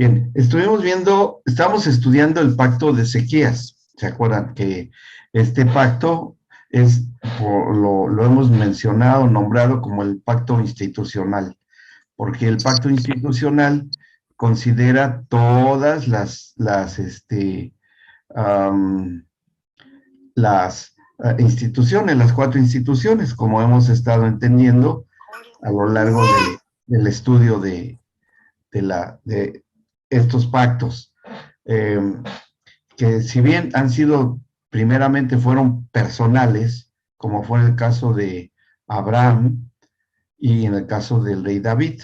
Bien, estamos estudiando el pacto de Ezequías. ¿Se acuerdan que este pacto lo hemos mencionado, nombrado como el pacto institucional? Porque el pacto institucional considera todas las instituciones, las 4 instituciones, como hemos estado entendiendo a lo largo del estudio de estos pactos, eh, que si bien han sido, primeramente fueron personales, como fue en el caso de Abraham y en el caso del rey David,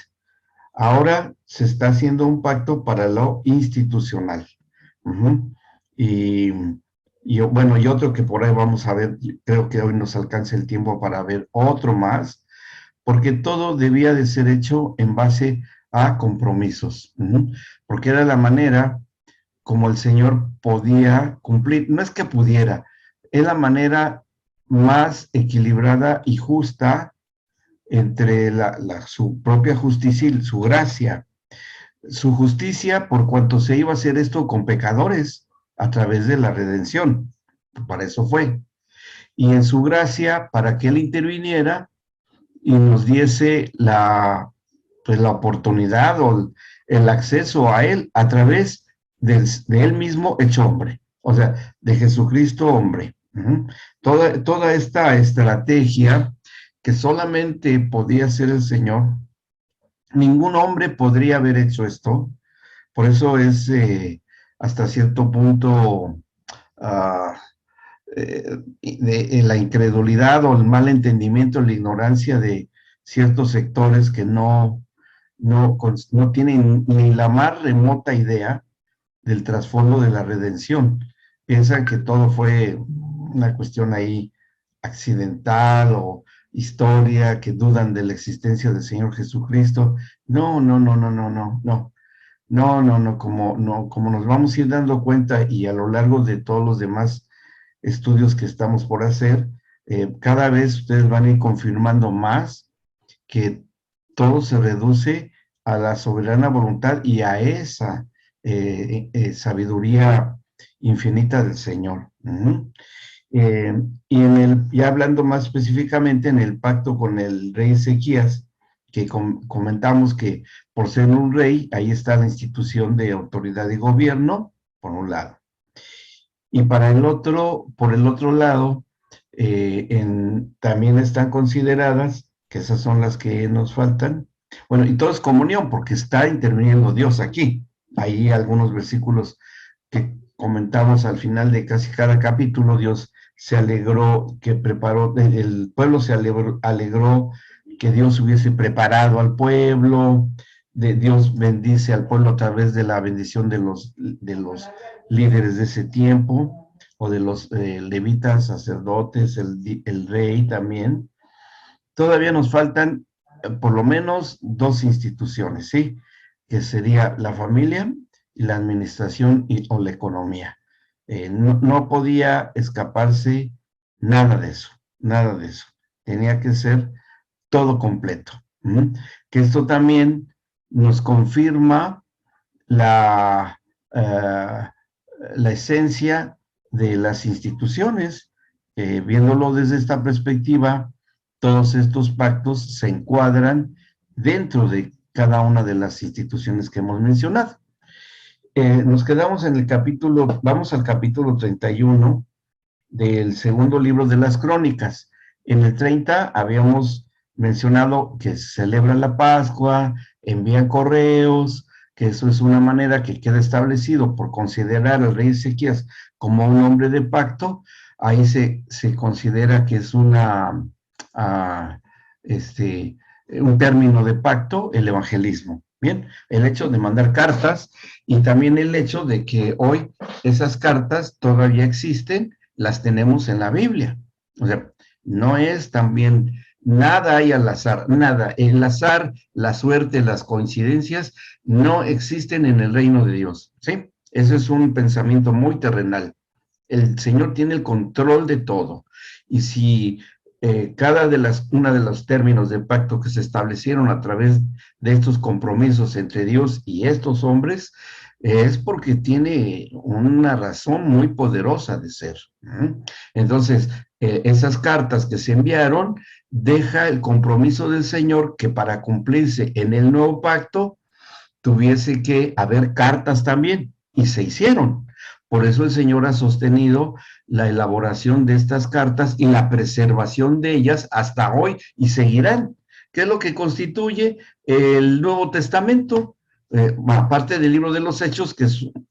ahora se está haciendo un pacto para lo institucional. Uh-huh. Y, bueno, y otro que por ahí vamos a ver, creo que hoy nos alcanza el tiempo para ver otro más, porque todo debía de ser hecho en base a compromisos, porque era la manera como el Señor podía cumplir, no es que pudiera, es la manera más equilibrada y justa entre su propia justicia y su gracia. Su justicia por cuanto se iba a hacer esto con pecadores a través de la redención, para eso fue. Y en su gracia para que Él interviniera y nos diese pues la oportunidad o el acceso a Él a través de Él mismo hecho hombre, o sea, de Jesucristo hombre. Toda esta estrategia que solamente podía hacer el Señor, ningún hombre podría haber hecho esto, por eso es hasta cierto punto uh, de la incredulidad o el mal entendimiento, la ignorancia de ciertos sectores que no tienen ni la más remota idea del trasfondo de la redención. Piensan que todo fue una cuestión ahí accidental o historia, que dudan de la existencia del Señor Jesucristo. No, no, no, no, no, no, no. No, como nos vamos a ir dando cuenta y a lo largo de todos los demás estudios que estamos por hacer, cada vez ustedes van a ir confirmando más que todo se reduce a la soberana voluntad y a esa sabiduría infinita del Señor. Y ya hablando más específicamente en el pacto con el rey Ezequías, que comentamos que por ser un rey, ahí está la institución de autoridad y gobierno, por un lado. Y por el otro lado, también están consideradas, que esas son las que nos faltan, bueno, y todo es comunión, porque está interviniendo Dios aquí. Hay algunos versículos que comentamos al final de casi cada capítulo. Dios se alegró que preparó, el pueblo se alegró que Dios hubiese preparado al pueblo, Dios bendice al pueblo a través de la bendición de los líderes de ese tiempo, o de los levitas, sacerdotes, el rey también. Todavía nos faltan por lo menos 2 instituciones, ¿sí? Que sería la familia y la administración o la economía. No podía escaparse nada de eso, nada de eso. Tenía que ser todo completo. Que esto también nos confirma la esencia de las instituciones. Viéndolo desde esta perspectiva, todos estos pactos se encuadran dentro de cada una de las instituciones que hemos mencionado. Nos quedamos en el capítulo, vamos al capítulo 31 del segundo libro de las Crónicas. En el 30 habíamos mencionado que se celebra la Pascua, envían correos, que eso es una manera que queda establecido por considerar al rey Ezequías como un hombre de pacto. Ahí se considera que es un término de pacto, el evangelismo. Bien, el hecho de mandar cartas y también el hecho de que hoy esas cartas todavía existen, las tenemos en la Biblia. O sea, no es también, nada hay al azar, nada. El azar, la suerte, las coincidencias no existen en el reino de Dios, ¿sí? Ese es un pensamiento muy terrenal. El Señor tiene el control de todo. Y si una de los términos del pacto que se establecieron a través de estos compromisos entre Dios y estos hombres, es porque tiene una razón muy poderosa de ser. Entonces, esas cartas que se enviaron deja el compromiso del Señor que para cumplirse en el nuevo pacto tuviese que haber cartas también, y se hicieron. Por eso el Señor ha sostenido la elaboración de estas cartas y la preservación de ellas hasta hoy, y seguirán. ¿Qué es lo que constituye el Nuevo Testamento? Aparte del libro de los Hechos, que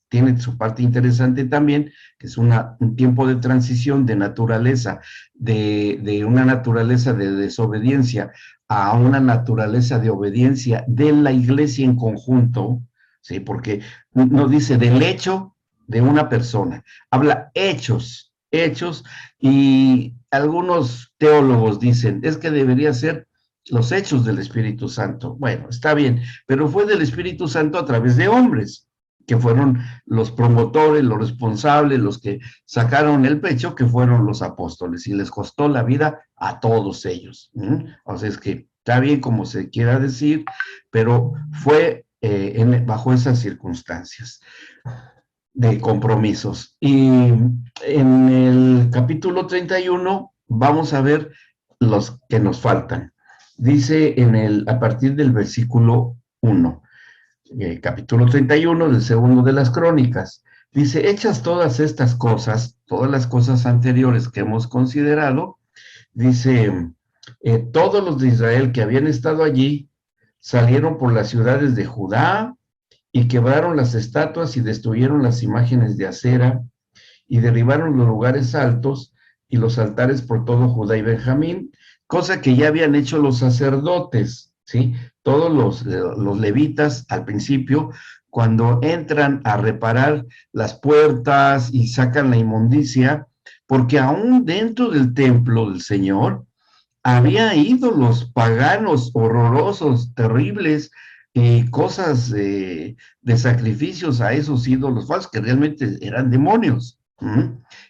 tiene su parte interesante también, que es un tiempo de transición de naturaleza, de una naturaleza de desobediencia a una naturaleza de obediencia de la iglesia en conjunto, ¿sí? Porque no dice del hecho de una persona, habla hechos, hechos, y algunos teólogos dicen, es que debería ser los hechos del Espíritu Santo. Bueno, está bien, pero fue del Espíritu Santo a través de hombres, que fueron los promotores, los responsables, los que sacaron el pecho, que fueron los apóstoles, y les costó la vida a todos ellos. O sea, es que está bien como se quiera decir, pero fue bajo esas circunstancias de compromisos. Y en el capítulo 31 vamos a ver los que nos faltan. Dice a partir del versículo 1, capítulo 31 del segundo de las Crónicas, dice, hechas todas estas cosas, todas las cosas anteriores que hemos considerado, dice, todos los de Israel que habían estado allí salieron por las ciudades de Judá y quebraron las estatuas y destruyeron las imágenes de acera y derribaron los lugares altos y los altares por todo Judá y Benjamín, cosa que ya habían hecho los sacerdotes, ¿sí? Todos los levitas al principio, cuando entran a reparar las puertas y sacan la inmundicia, porque aún dentro del templo del Señor había ídolos paganos horrorosos, terribles, y cosas de sacrificios a esos ídolos falsos que realmente eran demonios.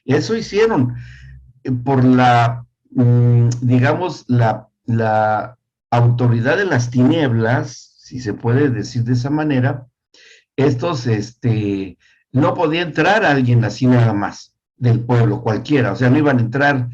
Eso hicieron por digamos, la autoridad de las tinieblas, si se puede decir de esa manera. Estos, no podía entrar alguien así nada más del pueblo, cualquiera, o sea, no iban a entrar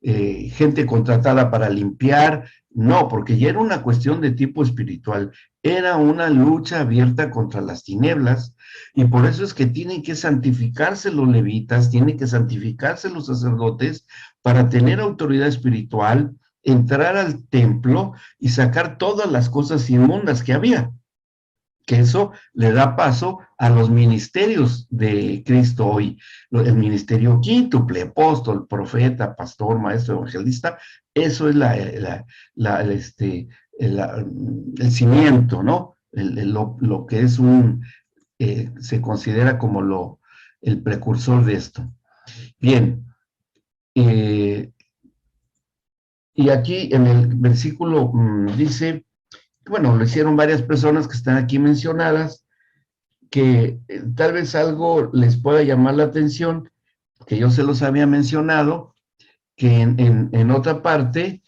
gente contratada para limpiar, no, porque ya era una cuestión de tipo espiritual, era una lucha abierta contra las tinieblas, y por eso es que tienen que santificarse los levitas, tienen que santificarse los sacerdotes para tener autoridad espiritual, entrar al templo y sacar todas las cosas inmundas que había, que eso le da paso a los ministerios de Cristo hoy, el ministerio quíntuple, apóstol, profeta, pastor, maestro, evangelista. Eso es el cimiento, ¿no? Lo que es se considera como el precursor de esto. Bien, y aquí en el versículo dice, bueno, lo hicieron varias personas que están aquí mencionadas, que tal vez algo les pueda llamar la atención, que yo se los había mencionado, que en otra parte,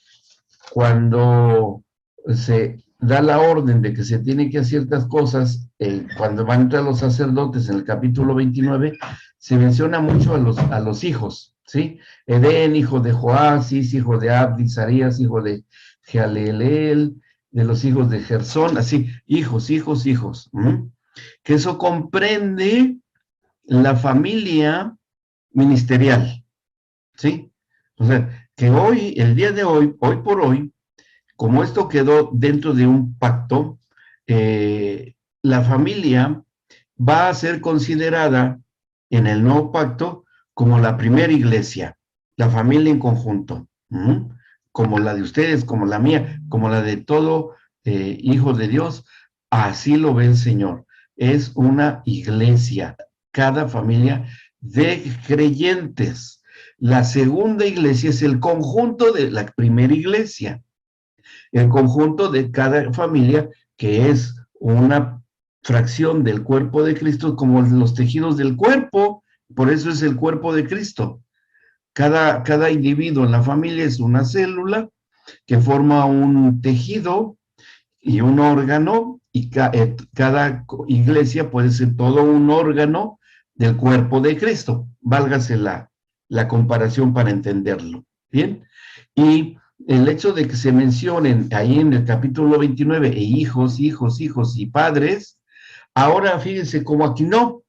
cuando se da la orden de que se tienen que hacer ciertas cosas, cuando van a entrar los sacerdotes en el capítulo 29, se menciona mucho a los hijos, ¿sí? Edén, hijo de Joasis, hijo de Abdi, Sarías, hijo de Jealeleel, de los hijos de Gersón, así, hijos, hijos, hijos. Que eso comprende la familia ministerial, ¿sí? O sea, que hoy, el día de hoy, hoy por hoy, como esto quedó dentro de un pacto, la familia va a ser considerada en el nuevo pacto como la primera iglesia, la familia en conjunto, como la de ustedes, como la mía, como la de todo hijo de Dios, así lo ve el Señor. Es una iglesia, cada familia de creyentes. La segunda iglesia es el conjunto de la primera iglesia, el conjunto de cada familia, que es una fracción del cuerpo de Cristo, como los tejidos del cuerpo, por eso es el cuerpo de Cristo. Cada individuo en la familia es una célula que forma un tejido y un órgano, y cada iglesia puede ser todo un órgano del cuerpo de Cristo. Válgase la comparación para entenderlo. ¿Bien? Y el hecho de que se mencionen ahí en el capítulo 29, hijos, hijos, hijos y padres, ahora fíjense cómo aquí no,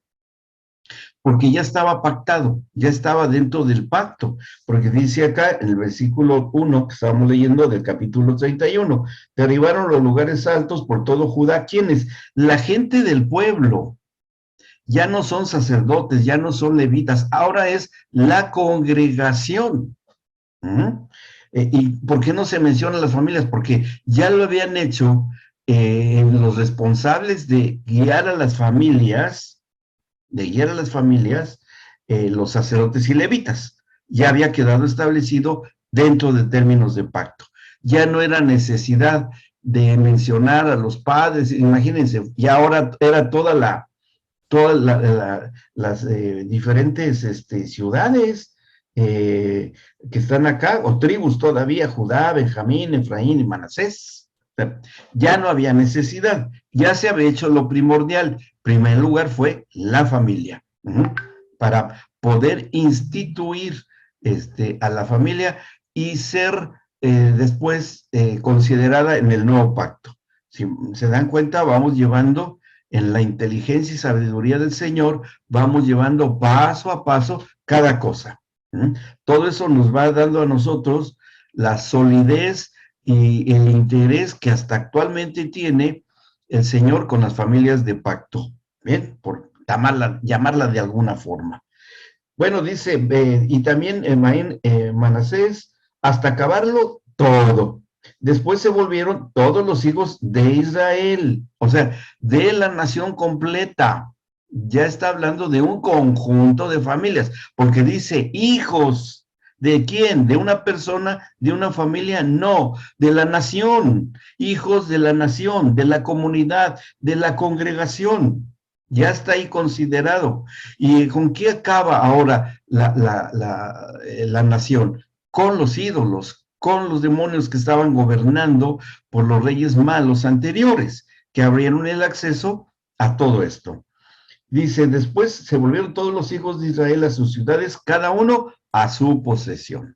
porque ya estaba pactado, ya estaba dentro del pacto, porque dice acá en el versículo 1 que estábamos leyendo del capítulo 31, derribaron los lugares altos por todo Judá. ¿Quiénes? La gente del pueblo. Ya no son sacerdotes, ya no son levitas, ahora es la congregación. ¿Mm? ¿Y por qué no se mencionan las familias? Porque ya lo habían hecho los responsables de guiar a las familias, los sacerdotes y levitas. Ya había quedado establecido dentro de términos de pacto. Ya no era necesidad de mencionar a los padres, imagínense, y ahora era las diferentes ciudades que están acá, o tribus todavía, Judá, Benjamín, Efraín y Manasés. O sea, ya no había necesidad, ya se había hecho lo primordial. Primer lugar fue la familia, para poder instituir a la familia y ser después considerada en el nuevo pacto. Si se dan cuenta, vamos llevando en la inteligencia y sabiduría del Señor, vamos llevando paso a paso cada cosa. Todo eso nos va dando a nosotros la solidez y el interés que hasta actualmente tiene el Señor con las familias de pacto, ¿bien? Por llamarla de alguna forma. Bueno, dice, y también Manasés, hasta acabarlo todo. Después se volvieron todos los hijos de Israel, o sea, de la nación completa. Ya está hablando de un conjunto de familias, porque dice hijos. ¿De quién? ¿De una persona? ¿De una familia? No, de la nación. Hijos de la nación, de la comunidad, de la congregación. Ya está ahí considerado. ¿Y con qué acaba ahora la nación? Con los ídolos, con los demonios que estaban gobernando por los reyes malos anteriores, que abrieron el acceso a todo esto. Dice, después se volvieron todos los hijos de Israel a sus ciudades, cada uno a su posesión.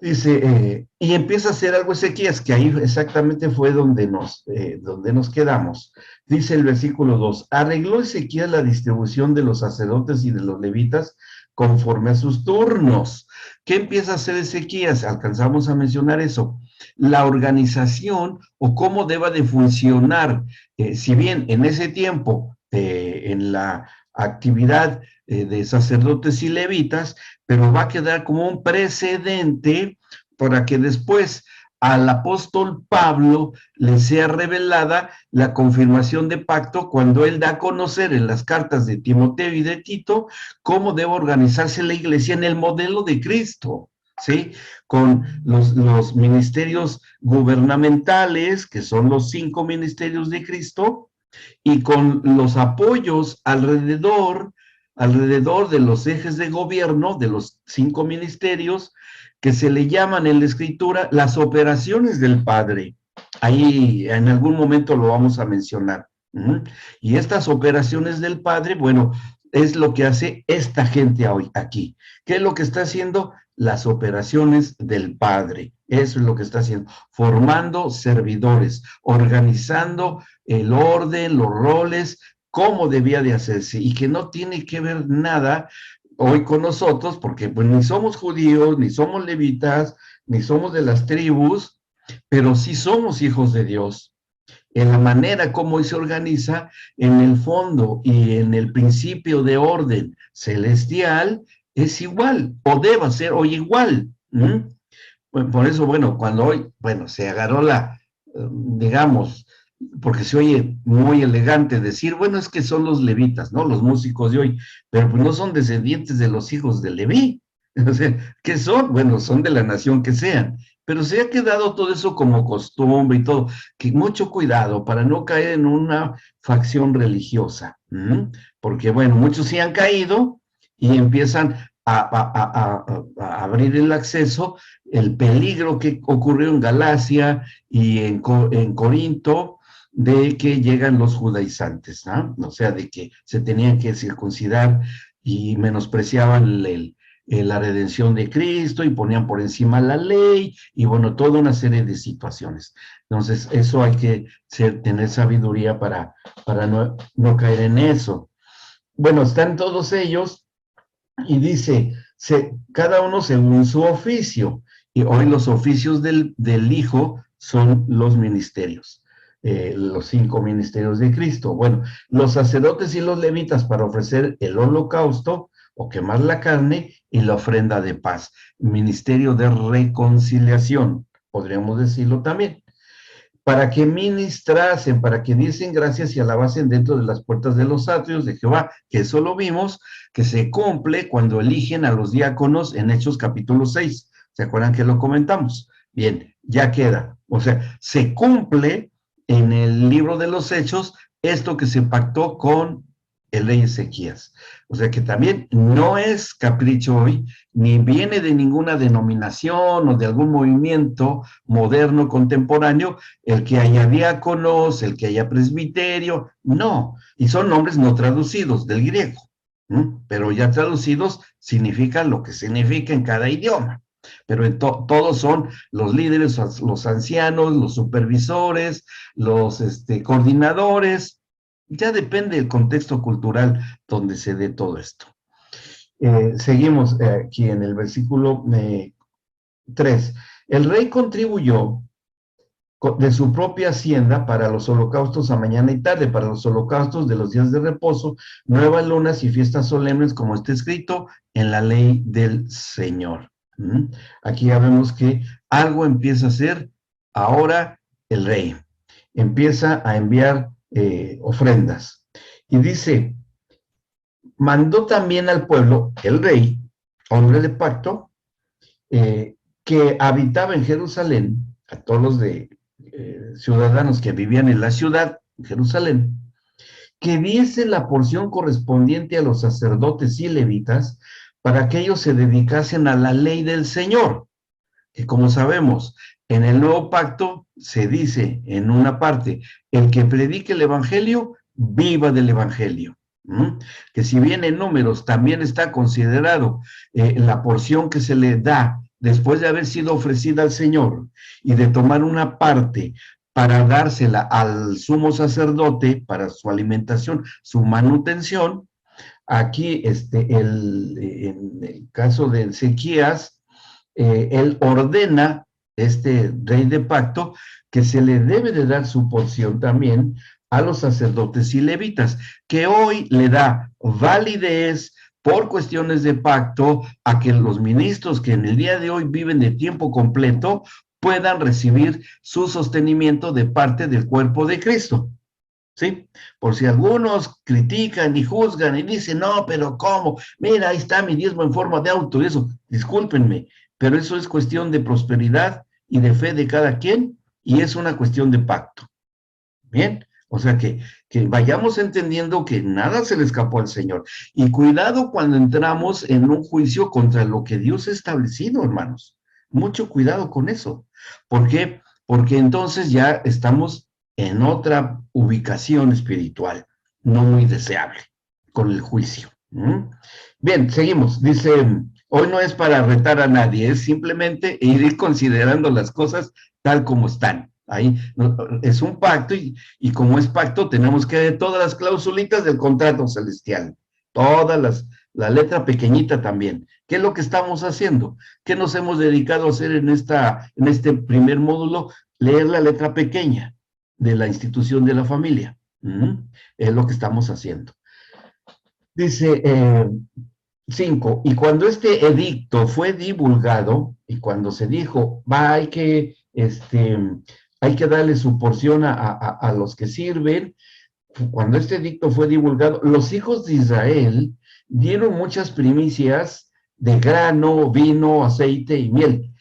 Dice, y empieza a hacer algo Ezequías, que ahí exactamente fue donde nos quedamos. Dice el versículo 2, arregló Ezequías la distribución de los sacerdotes y de los levitas conforme a sus turnos. ¿Qué empieza a hacer Ezequías? Alcanzamos a mencionar eso. La organización o cómo deba de funcionar, si bien en ese tiempo, en la actividad de sacerdotes y levitas, pero va a quedar como un precedente para que después al apóstol Pablo le sea revelada la confirmación de pacto cuando él da a conocer en las cartas de Timoteo y de Tito cómo debe organizarse la iglesia en el modelo de Cristo, ¿sí? Con los ministerios gubernamentales, que son los 5 ministerios de Cristo, y con los apoyos alrededor de los ejes de gobierno, de los 5 ministerios, que se le llaman en la escritura las operaciones del Padre. Ahí en algún momento lo vamos a mencionar. Y estas operaciones del Padre, bueno, es lo que hace esta gente hoy aquí. ¿Qué es lo que está haciendo? Las operaciones del Padre. Eso es lo que está haciendo. Formando servidores, organizando el orden, los roles, cómo debía de hacerse y que no tiene que ver nada hoy con nosotros, porque pues ni somos judíos, ni somos levitas, ni somos de las tribus, pero sí somos hijos de Dios. En la manera como hoy se organiza, en el fondo y en el principio de orden celestial, es igual, o deba ser hoy igual. Por eso, bueno, cuando hoy, bueno, se agarró digamos, porque se oye muy elegante decir, bueno, es que son los levitas, ¿no? Los músicos de hoy, pero pues no son descendientes de los hijos de Leví. O sea, ¿qué son? Bueno, son de la nación que sean. Pero se ha quedado todo eso como costumbre y todo, que mucho cuidado para no caer en una facción religiosa, porque bueno, muchos sí han caído y empiezan a abrir el acceso, el peligro que ocurrió en Galacia y en Corinto, de que llegan los judaizantes, ¿no? O sea, de que se tenían que circuncidar y menospreciaban la redención de Cristo y ponían por encima la ley y bueno, toda una serie de situaciones. Entonces, eso hay que tener sabiduría para no caer en eso. Bueno, están todos ellos y dice, cada uno según su oficio. Y hoy los oficios del Hijo son los ministerios, los 5 ministerios de Cristo. Bueno, los sacerdotes y los levitas para ofrecer el holocausto o quemar la carne y la ofrenda de paz. Ministerio de reconciliación, podríamos decirlo también, para que ministrasen, para que diesen gracias y alabasen dentro de las puertas de los atrios de Jehová, que eso lo vimos, que se cumple cuando eligen a los diáconos en Hechos capítulo 6. ¿Se acuerdan que lo comentamos? Bien, ya queda. O sea, se cumple en el libro de los Hechos esto que se pactó con el rey Ezequías. O sea que también no es capricho hoy, ni viene de ninguna denominación o de algún movimiento moderno, contemporáneo, el que haya diáconos, el que haya presbiterio, no. Y son nombres no traducidos del griego, ¿no? Pero ya traducidos significan lo que significa en cada idioma. Pero todos son los líderes, los ancianos, los supervisores, los coordinadores. Ya depende del contexto cultural donde se dé todo esto. Seguimos aquí en el versículo 3. El rey contribuyó de su propia hacienda para los holocaustos a mañana y tarde, para los holocaustos de los días de reposo, nuevas lunas y fiestas solemnes, como está escrito en la ley del Señor. Aquí ya vemos que algo empieza a hacer ahora el rey. Empieza a enviar ofrendas. Y dice, mandó también al pueblo, el rey, hombre de pacto, que habitaba en Jerusalén, a todos los ciudadanos que vivían en la ciudad, Jerusalén, que diese la porción correspondiente a los sacerdotes y levitas para que ellos se dedicasen a la ley del Señor, que como sabemos, en el nuevo pacto se dice en una parte, el que predique el evangelio, viva del evangelio. Que si bien en números también está considerado la porción que se le da después de haber sido ofrecida al Señor y de tomar una parte para dársela al sumo sacerdote para su alimentación, su manutención, aquí en el caso de Ezequías, él ordena, rey de pacto, que se le debe de dar su porción también a los sacerdotes y levitas, que hoy le da validez por cuestiones de pacto a que los ministros que en el día de hoy viven de tiempo completo puedan recibir su sostenimiento de parte del cuerpo de Cristo. ¿Sí? Por si algunos critican y juzgan y dicen, no, pero ¿cómo? Mira, ahí está mi diezmo en forma de auto y eso. Discúlpenme, pero eso es cuestión de prosperidad y de fe de cada quien y es una cuestión de pacto. Bien, o sea que vayamos entendiendo que nada se le escapó al Señor. Y cuidado cuando entramos en un juicio contra lo que Dios ha establecido, hermanos. Mucho cuidado con eso. ¿Por qué? Porque entonces ya estamos en otra ubicación espiritual, no muy deseable, con el juicio. Bien, seguimos. Dice, hoy no es para retar a nadie, es simplemente ir considerando las cosas tal como están. Ahí es un pacto y como es pacto tenemos que ver todas las clausulitas del contrato celestial, la letra pequeñita también. ¿Qué es lo que estamos haciendo? ¿Qué nos hemos dedicado a hacer en este primer módulo? Leer la letra pequeña de la institución de la familia. Es lo que estamos haciendo. Dice 5, y cuando este edicto fue divulgado, y cuando se dijo, hay que darle su porción a los que sirven, cuando este edicto fue divulgado, los hijos de Israel dieron muchas primicias de grano, vino, aceite y miel.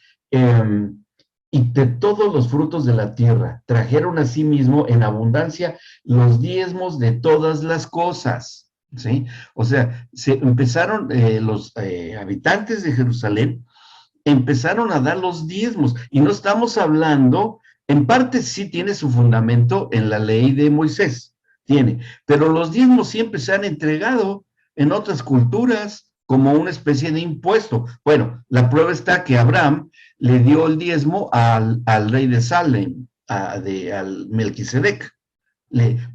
Y de todos los frutos de la tierra, trajeron a sí mismo en abundancia los diezmos de todas las cosas. ¿sí? O sea, se empezaron los habitantes de Jerusalén, empezaron a dar los diezmos, y no estamos hablando, en parte sí tiene su fundamento en la ley de Moisés, tiene, pero los diezmos siempre se han entregado en otras culturas como una especie de impuesto. Bueno, la prueba está que Abraham le dio el diezmo al rey de Salem, al Melquisedec.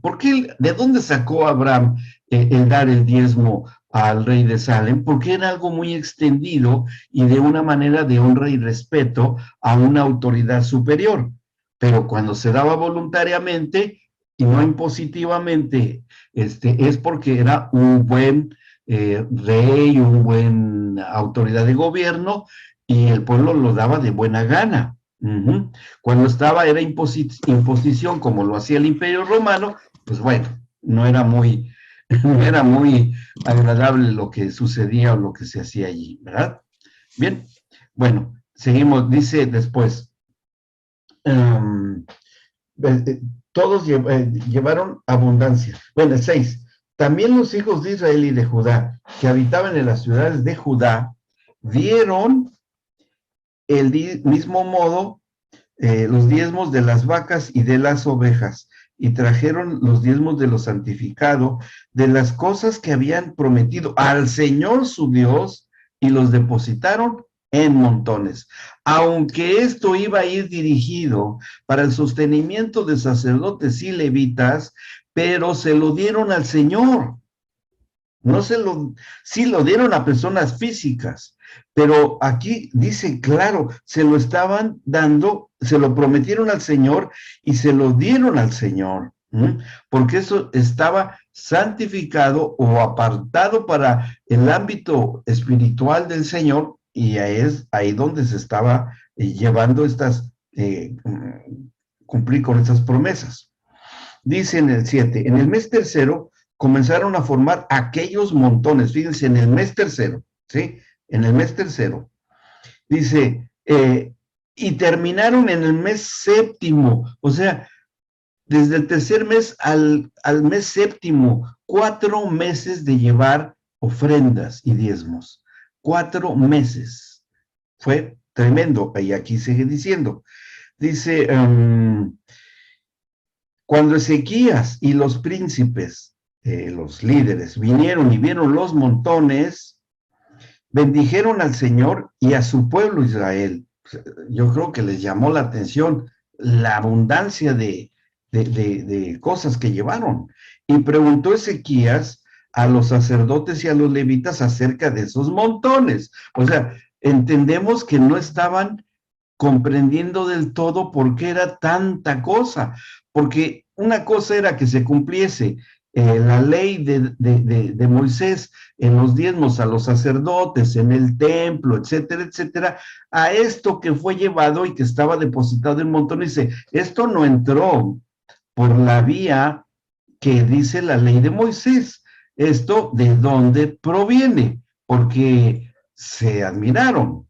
¿Por qué, de dónde sacó Abraham el dar el diezmo al rey de Salem? Porque era algo muy extendido y de una manera de honra y respeto a una autoridad superior. Pero cuando se daba voluntariamente y no impositivamente, es porque era un buen rey, un buen autoridad de gobierno, y el pueblo lo daba de buena gana. Uh-huh. Cuando estaba era imposición, como lo hacía el Imperio Romano, pues bueno, no era muy, no era muy agradable lo que sucedía o lo que se hacía allí, ¿verdad? Bien, bueno, seguimos, dice después, um, todos llevaron abundancia. Bueno, 6. También los hijos de Israel y de Judá, que habitaban en las ciudades de Judá, dieron el mismo modo los diezmos de las vacas y de las ovejas, y trajeron los diezmos de lo santificado, de las cosas que habían prometido al Señor su Dios, y los depositaron en montones. Aunque esto iba a ir dirigido para el sostenimiento de sacerdotes y levitas, pero se lo dieron al Señor. No se lo, sí lo dieron a personas físicas, pero aquí dice claro, se lo estaban dando, se lo prometieron al Señor y se lo dieron al Señor, ¿m? Porque eso estaba santificado o apartado para el ámbito espiritual del Señor, y es ahí donde se estaba llevando estas, cumplir con estas promesas. Dice en el 7, en el mes tercero comenzaron a formar aquellos montones, fíjense, en el mes tercero, ¿sí? En el mes tercero. Dice, y terminaron en el mes séptimo, o sea, desde el tercer mes al mes séptimo, 4 meses de llevar ofrendas y diezmos. 4 meses. Fue tremendo. Y aquí sigue diciendo. Dice, cuando Ezequías y los príncipes, los líderes, vinieron y vieron los montones, bendijeron al Señor y a su pueblo Israel. Yo creo que les llamó la atención la abundancia de cosas que llevaron. Y preguntó Ezequías a los sacerdotes y a los levitas acerca de esos montones. O sea, entendemos que no estaban comprendiendo del todo por qué era tanta cosa, porque una cosa era que se cumpliese la ley de Moisés en los diezmos a los sacerdotes, en el templo, etcétera, etcétera, a esto que fue llevado y que estaba depositado en montones. Dice, esto no entró por la vía que dice la ley de Moisés. ¿Esto de dónde proviene? Porque se admiraron.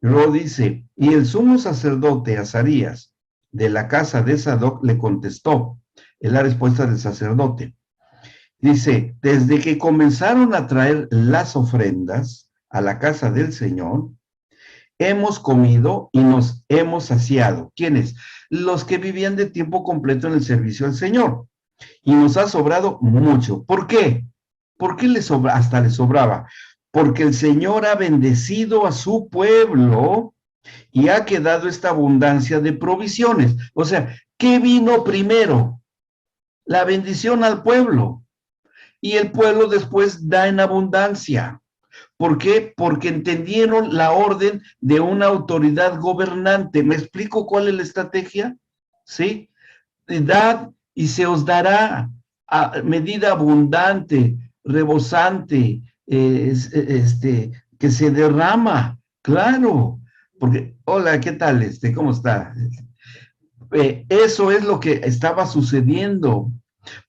Luego dice, y el sumo sacerdote Azarías de la casa de Sadoc le contestó, es la respuesta del sacerdote. Dice, desde que comenzaron a traer las ofrendas a la casa del Señor, hemos comido y nos hemos saciado. ¿Quiénes? Los que vivían de tiempo completo en el servicio al Señor. Y nos ha sobrado mucho. ¿Por qué? ¿Por qué les sobra? Hasta les sobraba. Porque el Señor ha bendecido a su pueblo y ha quedado esta abundancia de provisiones. O sea, ¿qué vino primero? La bendición al pueblo. Y el pueblo después da en abundancia. ¿Por qué? Porque entendieron la orden de una autoridad gobernante. ¿Me explico cuál es la estrategia? ¿Sí? Dad y se os dará a medida abundante, rebosante, que se derrama. Claro, porque, hola, ¿qué tal? ¿Cómo está? Eso es lo que estaba sucediendo,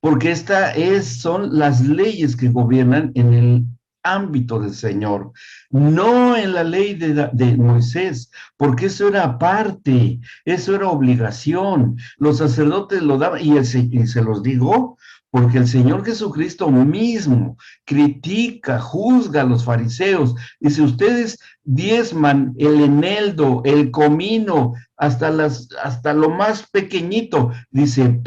porque son las leyes que gobiernan en el ámbito del Señor, no en la ley de Moisés, porque eso era aparte, eso era obligación. Los sacerdotes lo daban, y se los digo, porque el Señor Jesucristo mismo critica, juzga a los fariseos. Dice, ustedes diezman el eneldo, el comino, hasta lo más pequeñito. Dice,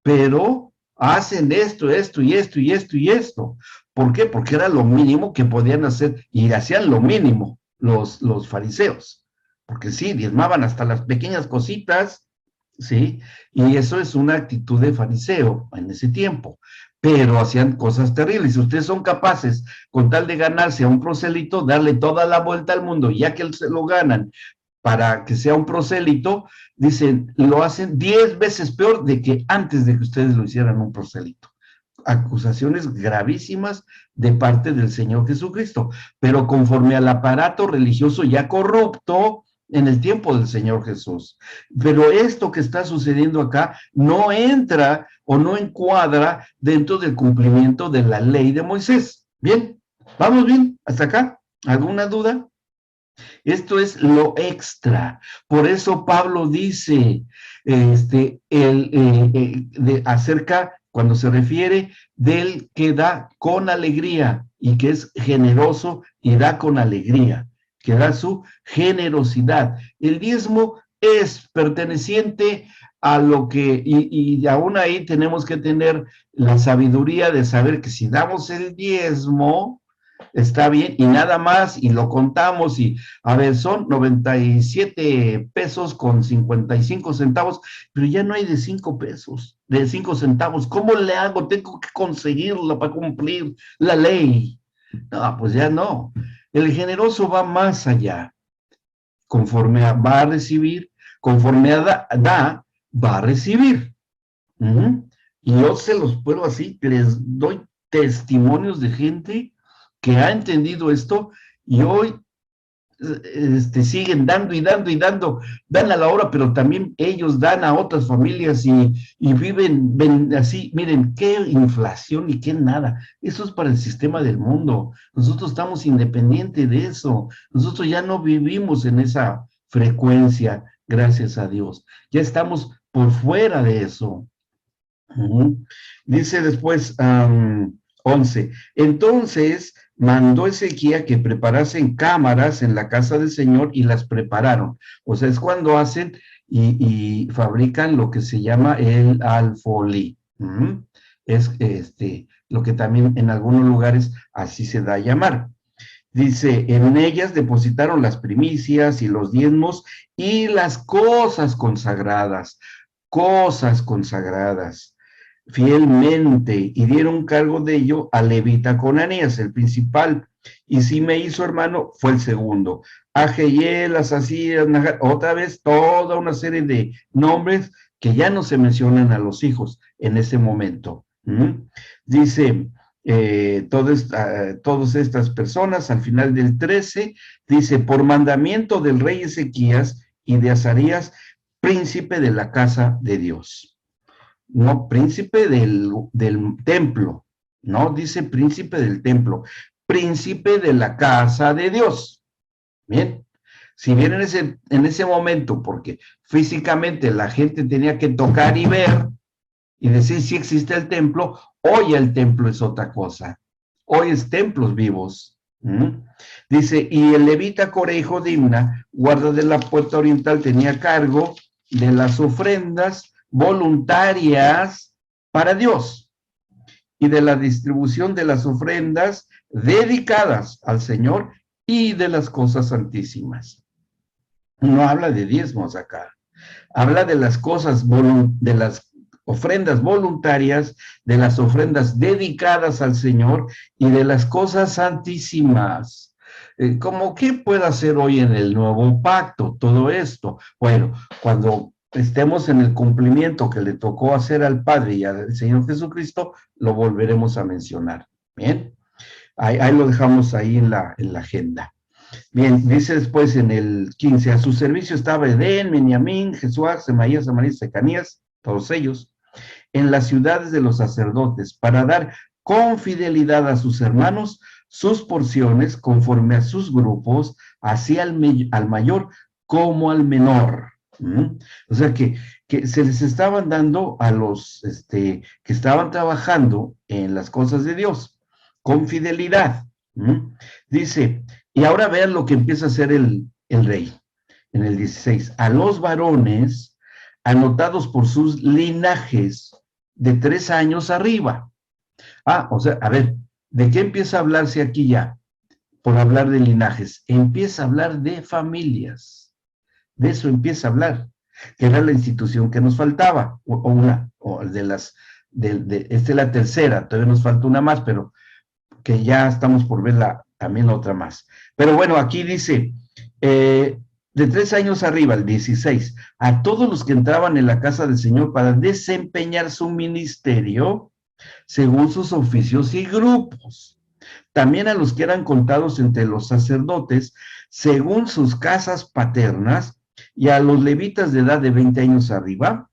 pero hacen esto, esto y esto y esto y esto. ¿Por qué? Porque era lo mínimo que podían hacer y hacían lo mínimo los fariseos. Porque sí, diezmaban hasta las pequeñas cositas, ¿sí? Y eso es una actitud de fariseo en ese tiempo. Pero hacían cosas terribles. Si ustedes son capaces, con tal de ganarse a un prosélito, darle toda la vuelta al mundo, ya que se lo ganan para que sea un prosélito, dicen, lo hacen 10 veces peor de que antes de que ustedes lo hicieran un prosélito. Acusaciones gravísimas de parte del Señor Jesucristo, pero conforme al aparato religioso ya corrupto en el tiempo del Señor Jesús. Pero esto que está sucediendo acá no entra o no encuadra dentro del cumplimiento de la ley de Moisés. Bien, ¿vamos bien hasta acá? ¿Alguna duda? Esto es lo extra. Por eso Pablo dice acerca, cuando se refiere del que da con alegría y que es generoso y da con alegría, que da su generosidad. El diezmo es perteneciente a lo que, y aún ahí tenemos que tener la sabiduría de saber que si damos el diezmo, está bien, y nada más, y lo contamos, y a ver, son 97 pesos con 55 centavos, pero ya no hay de 5 pesos, de 5 centavos. ¿Cómo le hago? Tengo que conseguirlo para cumplir la ley. No, pues ya no. El generoso va más allá. Conforme va a recibir, conforme da, va a recibir. Y yo se los puedo así, les doy testimonios de gente que ha entendido esto y hoy siguen dando y dando y dando, dan a la hora, pero también ellos dan a otras familias y viven así. Miren, qué inflación y qué nada. Eso es para el sistema del mundo. Nosotros estamos independientes de eso. Nosotros ya no vivimos en esa frecuencia, gracias a Dios. Ya estamos por fuera de eso. Dice después 11. Entonces mandó Ezequiel que preparasen cámaras en la casa del Señor y las prepararon. O sea, es cuando hacen y fabrican lo que se llama el alfolí. Es lo que también en algunos lugares así se da a llamar. Dice, en ellas depositaron las primicias y los diezmos y las cosas consagradas fielmente, y dieron cargo de ello a levita Conanías, el principal, y si me hizo hermano, fue el segundo. A Jehiel, a Zasías, otra vez toda una serie de nombres que ya no se mencionan a los hijos en ese momento. Dice, todas estas personas, al final del 13, dice, por mandamiento del rey Ezequías y de Azarías, príncipe de la casa de Dios. No, príncipe del templo, no dice príncipe del templo, príncipe de la casa de Dios. Bien, si bien en ese momento, porque físicamente la gente tenía que tocar y ver y decir si existe el templo, hoy el templo es otra cosa, hoy es templos vivos. Dice, y el levita Coré, hijo de Imna, guarda de la puerta oriental, tenía cargo de las ofrendas voluntarias para Dios y de la distribución de las ofrendas dedicadas al Señor y de las cosas santísimas. No habla de diezmos acá, habla de las cosas, de las ofrendas voluntarias, de las ofrendas dedicadas al Señor y de las cosas santísimas. ¿Cómo qué puede hacer hoy en el nuevo pacto todo esto? Bueno, cuando estemos en el cumplimiento que le tocó hacer al Padre y al Señor Jesucristo, lo volveremos a mencionar. Bien, ahí lo dejamos ahí en la agenda. Bien, dice después en el 15, a su servicio estaba Edén, Meniamín, Jesuá, Semaías, Amarías, Secanías, todos ellos, en las ciudades de los sacerdotes, para dar con fidelidad a sus hermanos sus porciones conforme a sus grupos, así al mayor como al menor. ¿Mm? O sea que se les estaban dando a los que estaban trabajando en las cosas de Dios con fidelidad. ¿Mm? Dice, y ahora vean lo que empieza a hacer el rey en el 16. A los varones anotados por sus linajes de 3 años arriba. Ah, o sea, a ver, ¿de qué empieza a hablarse aquí ya? Por hablar de linajes. Empieza a hablar de familias. De eso empieza a hablar, que era la institución que nos faltaba, o de las, esta es la tercera, todavía nos falta una más, pero que ya estamos por ver también otra más. Pero bueno, aquí dice, de 3 años arriba, el 16, a todos los que entraban en la casa del Señor para desempeñar su ministerio según sus oficios y grupos. También a los que eran contados entre los sacerdotes según sus casas paternas y a los levitas de edad de 20 años arriba,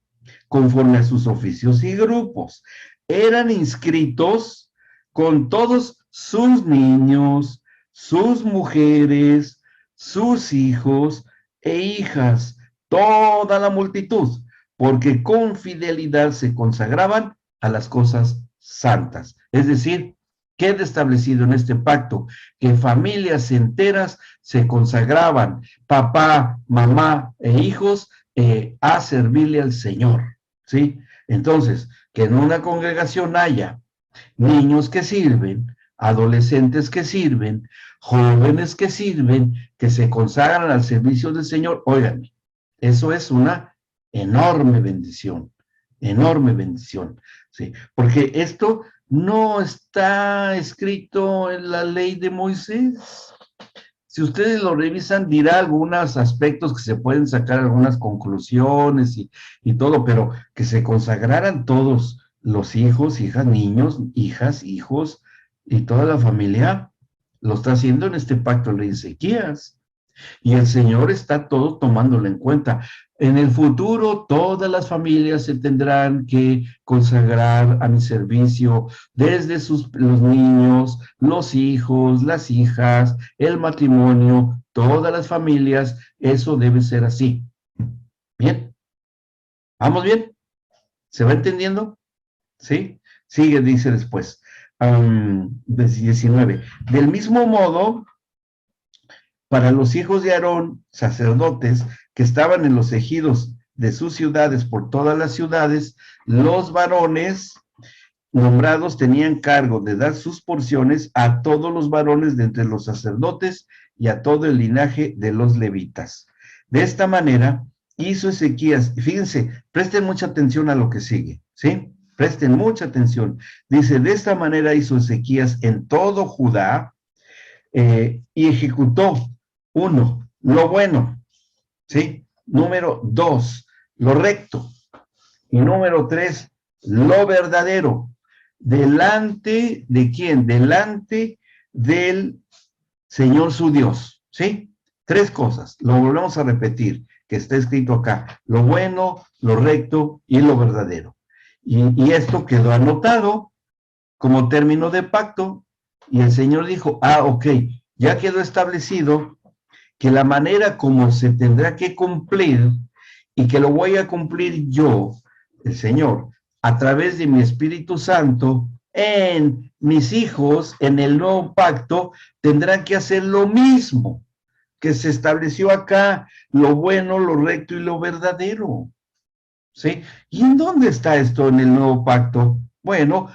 conforme a sus oficios y grupos. Eran inscritos con todos sus niños, sus mujeres, sus hijos e hijas, toda la multitud, porque con fidelidad se consagraban a las cosas santas. Es decir, queda establecido en este pacto que familias enteras se consagraban, papá, mamá e hijos, a servirle al Señor, ¿sí? Entonces, que en una congregación haya niños que sirven, adolescentes que sirven, jóvenes que sirven, que se consagran al servicio del Señor, óiganme, eso es una enorme bendición, ¿sí? Porque esto no está escrito en la ley de Moisés. Si ustedes lo revisan, dirá algunos aspectos que se pueden sacar, algunas conclusiones y todo, pero que se consagraran todos los hijos, hijas, niños, hijas, hijos y toda la familia, lo está haciendo en este pacto de Ezequías. Y el Señor está todo tomándolo en cuenta. En el futuro, todas las familias se tendrán que consagrar a mi servicio, desde los niños, los hijos, las hijas, el matrimonio, todas las familias, eso debe ser así. Bien, ¿vamos bien? ¿Se va entendiendo? ¿Sí? Sigue, dice después. 19. Del mismo modo, para los hijos de Aarón, sacerdotes, que estaban en los ejidos de sus ciudades por todas las ciudades, los varones nombrados tenían cargo de dar sus porciones a todos los varones de entre los sacerdotes y a todo el linaje de los levitas. De esta manera hizo Ezequías, fíjense, presten mucha atención a lo que sigue, ¿sí? Presten mucha atención. Dice, de esta manera hizo Ezequías en todo Judá, y ejecutó, 1, lo bueno, ¿sí? Número 2, lo recto. Y número 3, lo verdadero. ¿Delante de quién? Delante del Señor su Dios, ¿sí? 3 cosas, lo volvemos a repetir, que está escrito acá, lo bueno, lo recto y lo verdadero. Y esto quedó anotado como término de pacto, y el Señor dijo, ok, ya quedó establecido que la manera como se tendrá que cumplir, y que lo voy a cumplir yo, el Señor, a través de mi Espíritu Santo, en mis hijos, en el nuevo pacto, tendrán que hacer lo mismo que se estableció acá, lo bueno, lo recto y lo verdadero. ¿Sí? ¿Y en dónde está esto en el nuevo pacto? Bueno,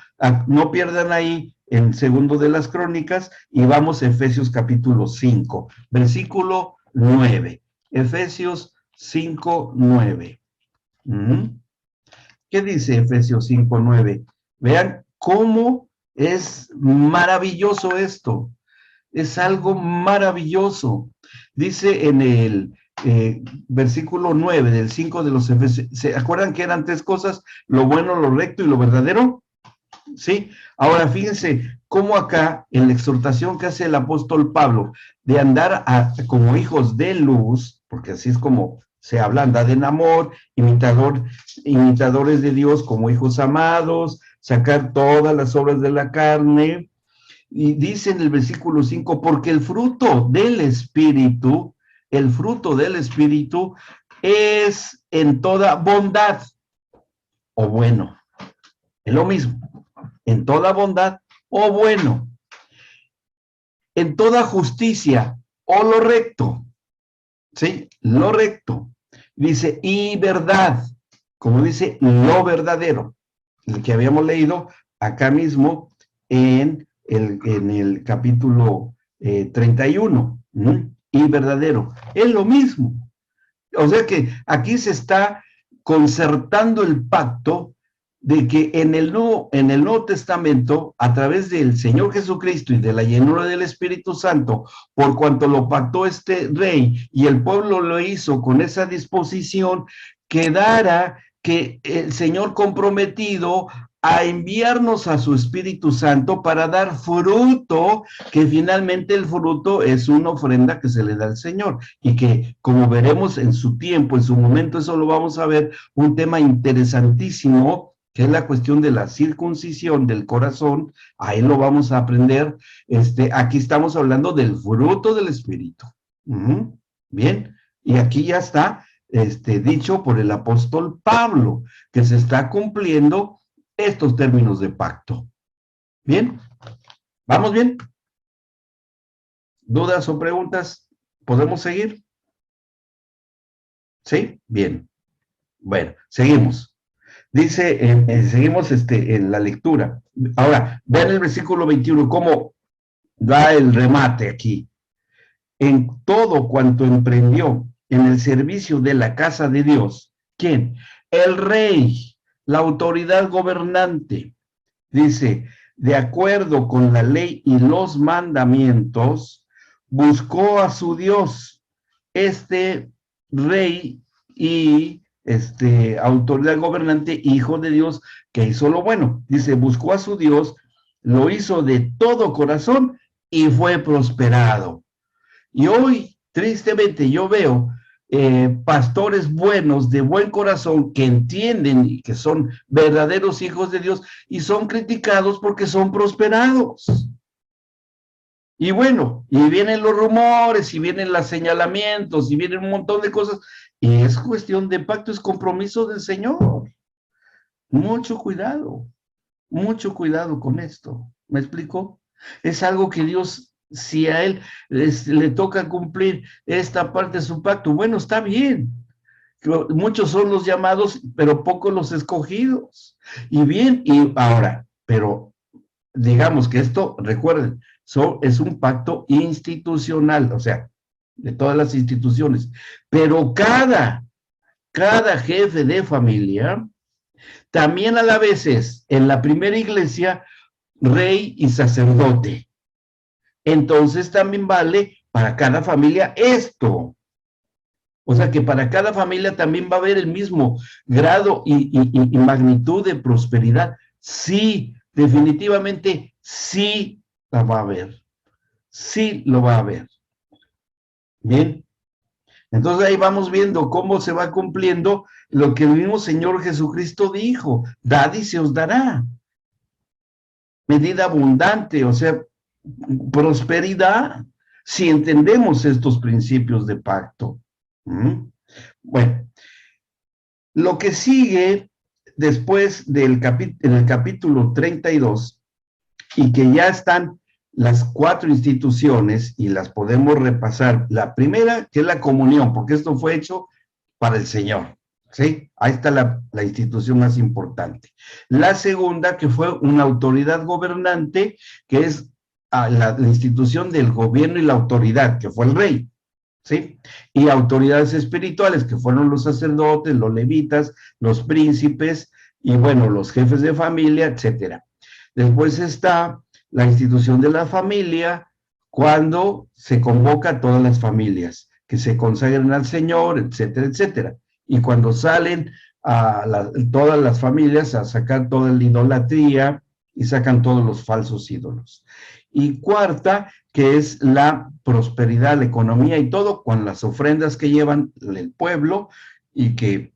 no pierdan ahí en segundo de las crónicas y vamos a Efesios capítulo 5, versículo 9. Efesios 5, 9. ¿Qué dice Efesios 5, 9? Vean cómo es maravilloso esto. Es algo maravilloso. Dice en el versículo 9 del 5 de los Efesios, ¿se acuerdan que eran 3 cosas? Lo bueno, lo recto y lo verdadero. ¿Sí? Ahora fíjense cómo acá en la exhortación que hace el apóstol Pablo de andar como hijos de luz, porque así es como se habla, andad en amor, imitadores de Dios como hijos amados, sacar todas las obras de la carne. Y dice en el versículo 5, porque el fruto del Espíritu es en toda bondad o bueno. Es lo mismo. En toda bondad o bueno. En toda justicia o lo recto. ¿Sí? Lo recto. Dice, y verdad. Como dice, lo verdadero. El que habíamos leído acá mismo en el capítulo 31. Y verdadero. Es lo mismo. O sea que aquí se está concertando el pacto de que en el Nuevo Testamento, a través del Señor Jesucristo y de la llenura del Espíritu Santo, por cuanto lo pactó este rey y el pueblo lo hizo con esa disposición, quedara que el Señor comprometido a enviarnos a su Espíritu Santo para dar fruto, que finalmente el fruto es una ofrenda que se le da al Señor, y que, como veremos en su tiempo, en su momento, eso lo vamos a ver, un tema interesantísimo, que es la cuestión de la circuncisión del corazón. Ahí lo vamos a aprender. Aquí estamos hablando del fruto del Espíritu. Bien, y aquí ya está dicho por el apóstol Pablo, que se está cumpliendo estos términos de pacto. Bien, ¿vamos bien? ¿Dudas o preguntas? ¿Podemos seguir? ¿Sí? Bien. Bueno, seguimos. Dice, seguimos en la lectura. Ahora, vean el versículo 21, cómo da el remate aquí. En todo cuanto emprendió en el servicio de la casa de Dios, ¿quién? El rey, la autoridad gobernante. Dice, de acuerdo con la ley y los mandamientos, buscó a su Dios, este rey y autoridad gobernante, hijo de Dios, que hizo lo bueno. Dice, buscó a su Dios, lo hizo de todo corazón y fue prosperado. Y hoy, tristemente, yo veo pastores buenos, de buen corazón, que entienden y que son verdaderos hijos de Dios, y son criticados porque son prosperados. Y bueno, y vienen los rumores, y vienen los señalamientos, y vienen un montón de cosas, y es cuestión de pacto, es compromiso del Señor. Mucho cuidado con esto. ¿Me explico? Es algo que Dios, si a Él le toca cumplir esta parte de su pacto, bueno, está bien. Muchos son los llamados, pero pocos los escogidos. Y bien, y ahora, pero digamos que esto, recuerden, es un pacto institucional, o sea, de todas las instituciones, pero cada jefe de familia también a la vez es, en la primera iglesia, rey y sacerdote. Entonces también vale para cada familia esto. O sea que para cada familia también va a haber el mismo grado y magnitud de prosperidad. Sí, definitivamente sí la va a haber. Sí lo va a haber. Bien. Entonces ahí vamos viendo cómo se va cumpliendo lo que el mismo Señor Jesucristo dijo. Dad y se os dará. Medida abundante, o sea, prosperidad, si entendemos estos principios de pacto. Bueno, lo que sigue después en el capítulo 32, y que ya están las 4 instituciones y las podemos repasar. La primera, que es la comunión, porque esto fue hecho para el Señor. ¿Sí? Ahí está la institución más importante. La segunda, que fue una autoridad gobernante, que es la institución del gobierno y la autoridad, que fue el rey. ¿Sí? Y autoridades espirituales, que fueron los sacerdotes, los levitas, los príncipes, y bueno, los jefes de familia, etcétera. Después está la institución de la familia, cuando se convoca a todas las familias, que se consagren al Señor, etcétera, etcétera. Y cuando salen todas las familias a sacar toda la idolatría y sacan todos los falsos ídolos. Y cuarta, que es la prosperidad, la economía y todo, con las ofrendas que llevan el pueblo, y que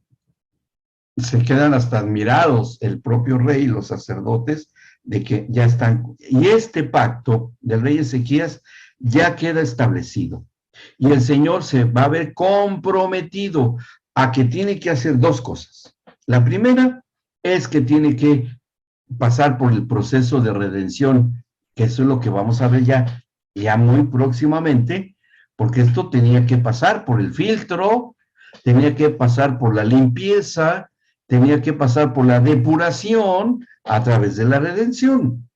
se quedan hasta admirados el propio rey y los sacerdotes de que ya están. Y este pacto del rey Ezequías ya queda establecido. Y el Señor se va a ver comprometido a que tiene que hacer dos cosas. La primera es que tiene que pasar por el proceso de redención, que eso es lo que vamos a ver ya muy próximamente, porque esto tenía que pasar por el filtro, tenía que pasar por la limpieza, tenía que pasar por la depuración a través de la redención.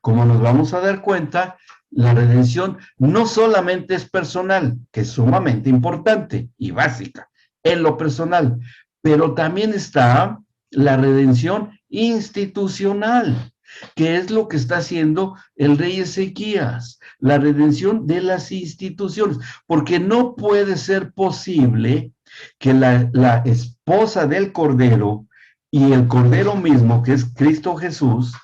Como nos vamos a dar cuenta, la redención no solamente es personal, que es sumamente importante y básica en lo personal, pero también está la redención institucional, que es lo que está haciendo el rey Ezequías, la redención de las instituciones, porque no puede ser posible que la esposa del Cordero y el Cordero mismo, que es Cristo Jesús,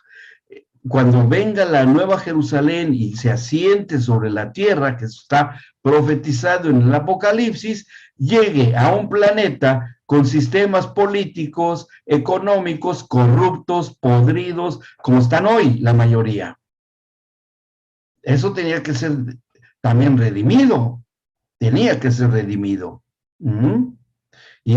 cuando venga la nueva Jerusalén y se asiente sobre la tierra, que está profetizado en el Apocalipsis, llegue a un planeta con sistemas políticos, económicos, corruptos, podridos, como están hoy la mayoría. Eso tenía que ser también redimido, tenía que ser redimido. Y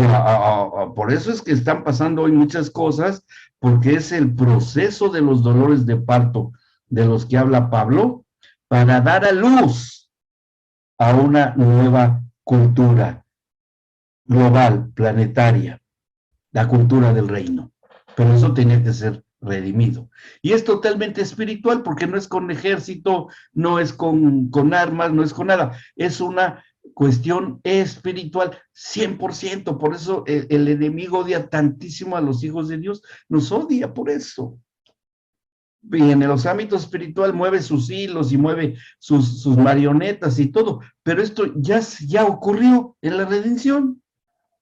por eso es que están pasando hoy muchas cosas, porque es el proceso de los dolores de parto de los que habla Pablo, para dar a luz a una nueva cultura global, planetaria, la cultura del reino. Pero eso tenía que ser redimido. Y es totalmente espiritual, porque no es con ejército, no es con armas, no es con nada. Es una cuestión espiritual, 100%. Por eso el enemigo odia tantísimo a los hijos de Dios, nos odia por eso. Y en los ámbitos espiritual mueve sus hilos y mueve sus marionetas y todo, pero esto ya ocurrió en la redención,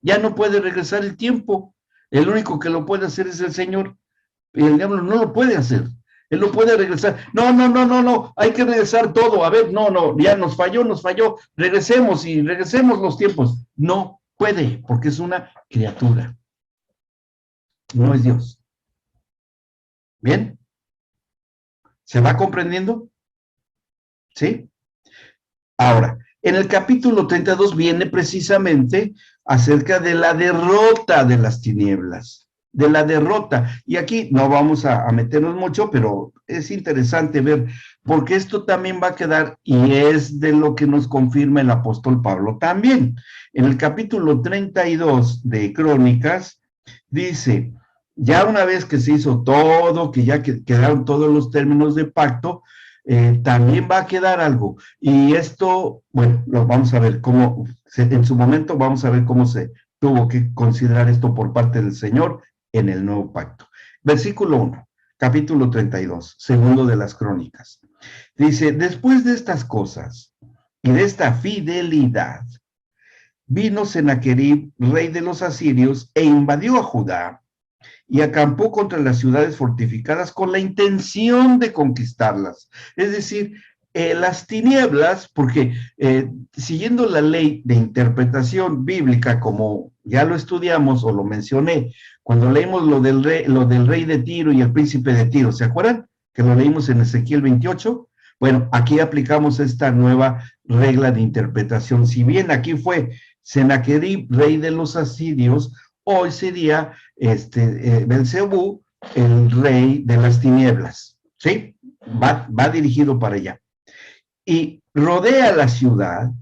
ya no puede regresar el tiempo, el único que lo puede hacer es el Señor, y el diablo no lo puede hacer. Él no puede regresar. No, hay que regresar todo. A ver, no, ya nos falló. Regresemos los tiempos. No puede, porque es una criatura. No es Dios. ¿Bien? ¿Se va comprendiendo? ¿Sí? Ahora, en el capítulo 32 viene precisamente acerca de la derrota de las tinieblas. De la derrota. Y aquí no vamos a meternos mucho, pero es interesante ver, porque esto también va a quedar, y es de lo que nos confirma el apóstol Pablo también. En el capítulo 32 de Crónicas, dice, ya una vez que se hizo todo, que ya quedaron todos los términos de pacto, también va a quedar algo. Y esto, bueno, lo vamos a ver cómo, en su momento vamos a ver cómo se tuvo que considerar esto por parte del Señor en el nuevo pacto. Versículo 1, capítulo 32, segundo de las Crónicas. Dice, después de estas cosas y de esta fidelidad, vino Sennacherib, rey de los asirios, e invadió a Judá y acampó contra las ciudades fortificadas con la intención de conquistarlas. Es decir, las tinieblas, porque siguiendo la ley de interpretación bíblica, como ya lo estudiamos o lo mencioné, cuando leímos lo del rey de Tiro y el príncipe de Tiro, ¿se acuerdan? Que lo leímos en Ezequiel 28. Bueno, aquí aplicamos esta nueva regla de interpretación. Si bien aquí fue Sennacherib, rey de los asirios, hoy sería Belcebú, el rey de las tinieblas, ¿sí? Va dirigido para allá. Y rodea la ciudad,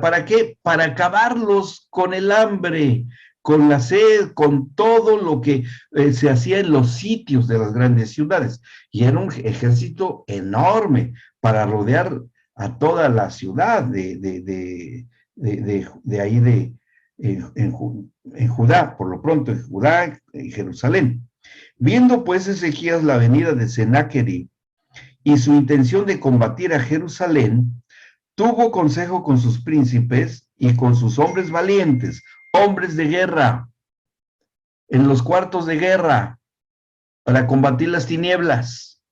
¿para qué? Para acabarlos con el hambre, con la sed, con todo lo que se hacía en los sitios de las grandes ciudades. Y era un ejército enorme para rodear a toda la ciudad de ahí en Judá, por lo pronto en Judá y Jerusalén. Viendo pues Ezequías la venida de Sennacherib y su intención de combatir a Jerusalén, tuvo consejo con sus príncipes y con sus hombres valientes, hombres de guerra, en los cuartos de guerra, para combatir las tinieblas.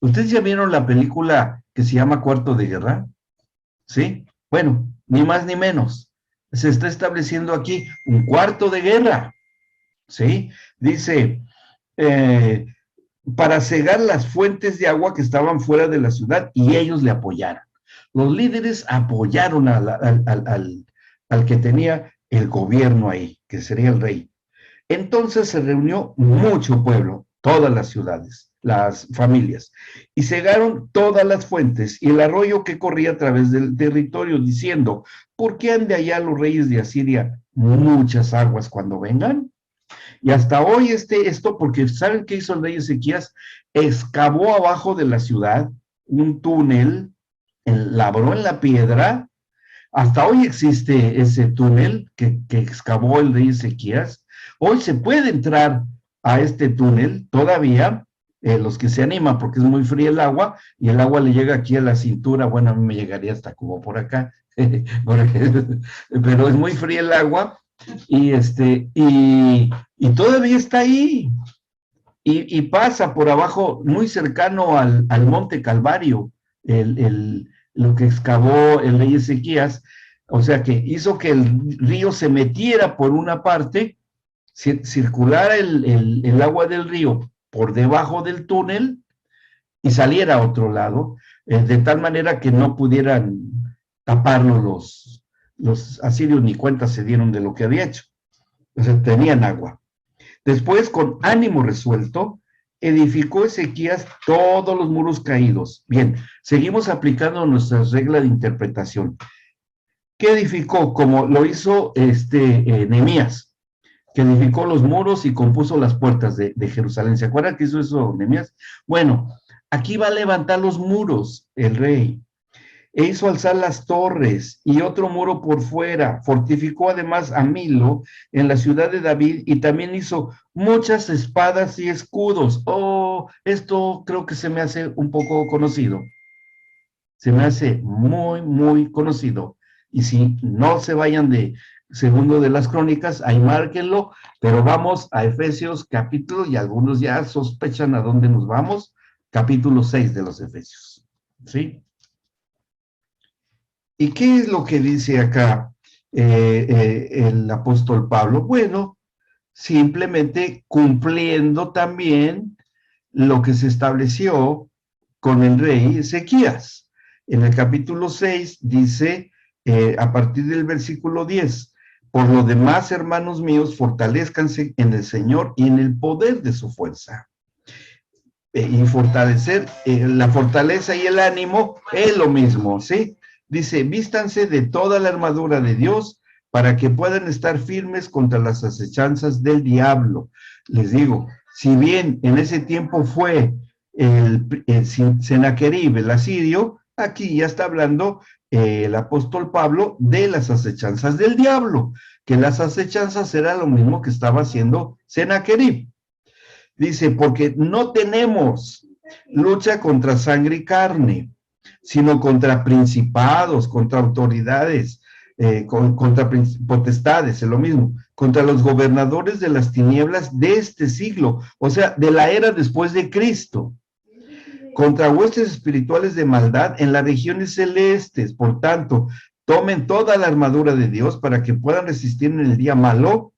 ¿Ustedes ya vieron la película que se llama Cuarto de Guerra? ¿Sí? Bueno, ni más ni menos. Se está estableciendo aquí un cuarto de guerra. ¿Sí? Dice, para cegar las fuentes de agua que estaban fuera de la ciudad, y ellos le apoyaron. Los líderes apoyaron al que tenía el gobierno ahí, que sería el rey. Entonces se reunió mucho pueblo, todas las ciudades, las familias, y cegaron todas las fuentes y el arroyo que corría a través del territorio, diciendo, ¿por qué han de allá los reyes de Asiria muchas aguas cuando vengan? Y hasta hoy esto, porque ¿saben qué hizo el rey Ezequías? Excavó abajo de la ciudad un túnel, labró en la piedra. Hasta hoy existe ese túnel que excavó el rey Ezequías. Hoy se puede entrar a este túnel todavía, los que se animan, porque es muy fría el agua, y el agua le llega aquí a la cintura. Bueno, a mí me llegaría hasta como por acá, pero es muy fría el agua, y todavía está ahí, y pasa por abajo, muy cercano al Monte Calvario, lo que excavó el rey Ezequías. O sea que hizo que el río se metiera por una parte, circulara el agua del río por debajo del túnel y saliera a otro lado, de tal manera que no pudieran taparlo los asirios, ni cuenta se dieron de lo que había hecho. O sea, tenían agua. Después, con ánimo resuelto, edificó Ezequías todos los muros caídos. Bien, seguimos aplicando nuestra regla de interpretación. ¿Qué edificó? Como lo hizo Nehemías, que edificó los muros y compuso las puertas de Jerusalén. ¿Se acuerdan que hizo eso Nehemías? Bueno, aquí va a levantar los muros el rey. E hizo alzar las torres y otro muro por fuera. Fortificó además a Milo en la ciudad de David y también hizo muchas espadas y escudos. Oh, esto creo que se me hace un poco conocido. Se me hace muy, muy conocido. Y si no se vayan de segundo de las crónicas, ahí márquenlo, pero vamos a Efesios capítulo, y algunos ya sospechan a dónde nos vamos, capítulo 6 de los Efesios. ¿Sí? ¿Y qué es lo que dice acá el apóstol Pablo? Bueno, simplemente cumpliendo también lo que se estableció con el rey Ezequías. En el capítulo 6 dice, a partir del versículo 10, por lo demás, hermanos míos, fortalezcanse en el Señor y en el poder de su fuerza. Y fortalecer, la fortaleza y el ánimo es lo mismo, ¿sí? Dice, vístanse de toda la armadura de Dios para que puedan estar firmes contra las acechanzas del diablo. Les digo, si bien en ese tiempo fue el Sennacherib, el asirio, aquí ya está hablando el apóstol Pablo de las acechanzas del diablo, que las acechanzas era lo mismo que estaba haciendo Sennacherib. Dice, porque no tenemos lucha contra sangre y carne, sino contra principados, contra autoridades, contra potestades, es lo mismo, contra los gobernadores de las tinieblas de este siglo, o sea, de la era después de Cristo, contra huestes espirituales de maldad en las regiones celestes. Por tanto, tomen toda la armadura de Dios para que puedan resistir en el día malo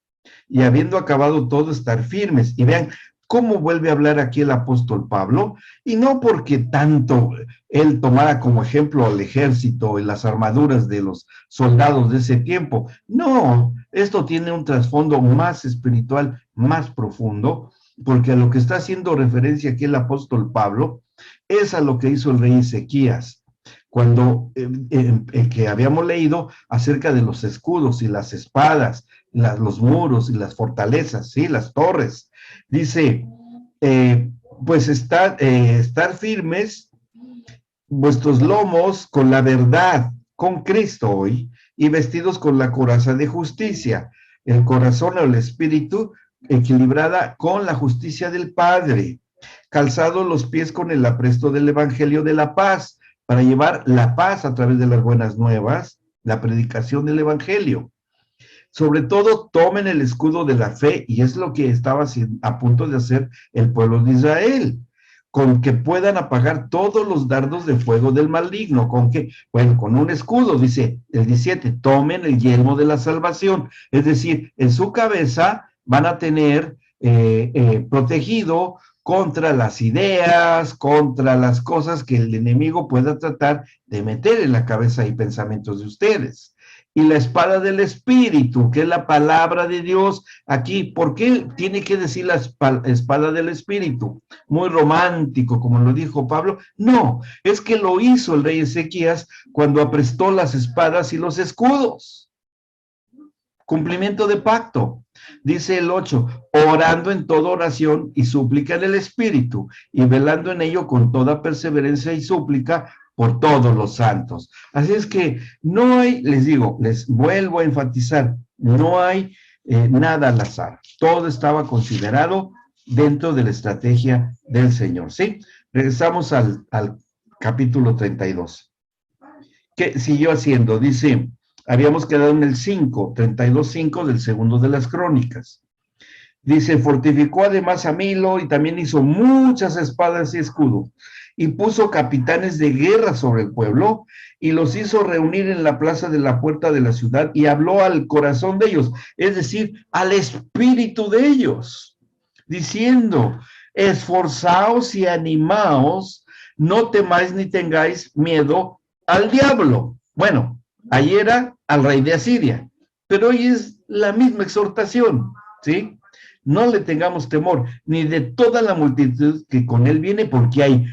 y habiendo acabado todo, estar firmes. Y vean cómo vuelve a hablar aquí el apóstol Pablo, y no porque tanto él tomara como ejemplo al ejército y las armaduras de los soldados de ese tiempo. No, esto tiene un trasfondo más espiritual, más profundo, porque a lo que está haciendo referencia aquí el apóstol Pablo es a lo que hizo el rey Ezequías, cuando que habíamos leído acerca de los escudos y las espadas, los muros y las fortalezas, ¿sí? Las torres. Dice, pues estar firmes vuestros lomos con la verdad, con Cristo hoy, y vestidos con la coraza de justicia, el corazón o el espíritu equilibrada con la justicia del Padre, calzados los pies con el apresto del evangelio de la paz, para llevar la paz a través de las buenas nuevas, la predicación del evangelio. Sobre todo, tomen el escudo de la fe, y es lo que estaba a punto de hacer el pueblo de Israel, con que puedan apagar todos los dardos de fuego del maligno. ¿Con qué? Bueno, con un escudo, dice el 17, tomen el yelmo de la salvación, es decir, en su cabeza van a tener protegido contra las ideas, contra las cosas que el enemigo pueda tratar de meter en la cabeza y pensamientos de ustedes. Y la espada del Espíritu, que es la palabra de Dios aquí. ¿Por qué tiene que decir la espada del Espíritu? Muy romántico, como lo dijo Pablo. No, es que lo hizo el rey Ezequías cuando aprestó las espadas y los escudos. Cumplimiento de pacto. Dice el 8, orando en toda oración y súplica en el Espíritu, y velando en ello con toda perseverancia y súplica por todos los santos. Así es que no hay, les digo, les vuelvo a enfatizar, no hay nada al azar. Todo estaba considerado dentro de la estrategia del Señor, ¿sí? Regresamos al capítulo 32. ¿Qué siguió haciendo? Dice, habíamos quedado en el 5, 32:5 del segundo de las crónicas. Dice, fortificó además a Milo y también hizo muchas espadas y escudos y puso capitanes de guerra sobre el pueblo y los hizo reunir en la plaza de la puerta de la ciudad y habló al corazón de ellos, es decir, al espíritu de ellos, diciendo, esforzaos y animaos, no temáis ni tengáis miedo al diablo. Bueno, ayer era al rey de Asiria, pero hoy es la misma exhortación, ¿sí? No le tengamos temor, ni de toda la multitud que con él viene, porque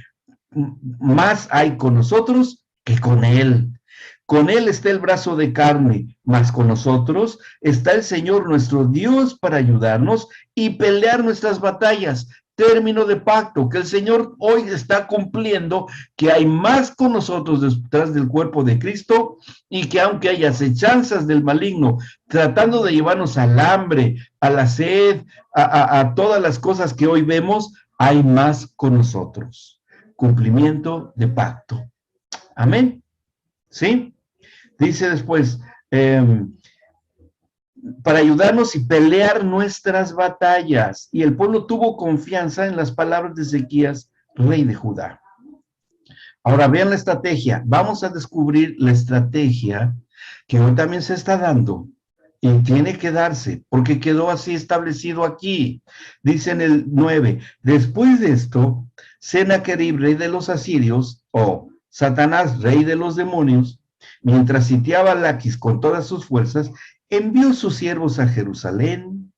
más hay con nosotros que con él. Con él está el brazo de carne, mas con nosotros está el Señor nuestro Dios para ayudarnos y pelear nuestras batallas. Término de pacto, que el Señor hoy está cumpliendo, que hay más con nosotros detrás del cuerpo de Cristo y que aunque haya acechanzas del maligno tratando de llevarnos al hambre, a la sed, a todas las cosas que hoy vemos, hay más con nosotros. Cumplimiento de pacto. Amén. ¿Sí? Dice después, para ayudarnos y pelear nuestras batallas. Y el pueblo tuvo confianza en las palabras de Ezequías, rey de Judá. Ahora vean la estrategia. Vamos a descubrir la estrategia que hoy también se está dando y tiene que darse porque quedó así establecido aquí. Dice en el 9, después de esto, Sennacherib, rey de los asirios, o Satanás, rey de los demonios, mientras sitiaba a Laquis con todas sus fuerzas, envió sus siervos a Jerusalén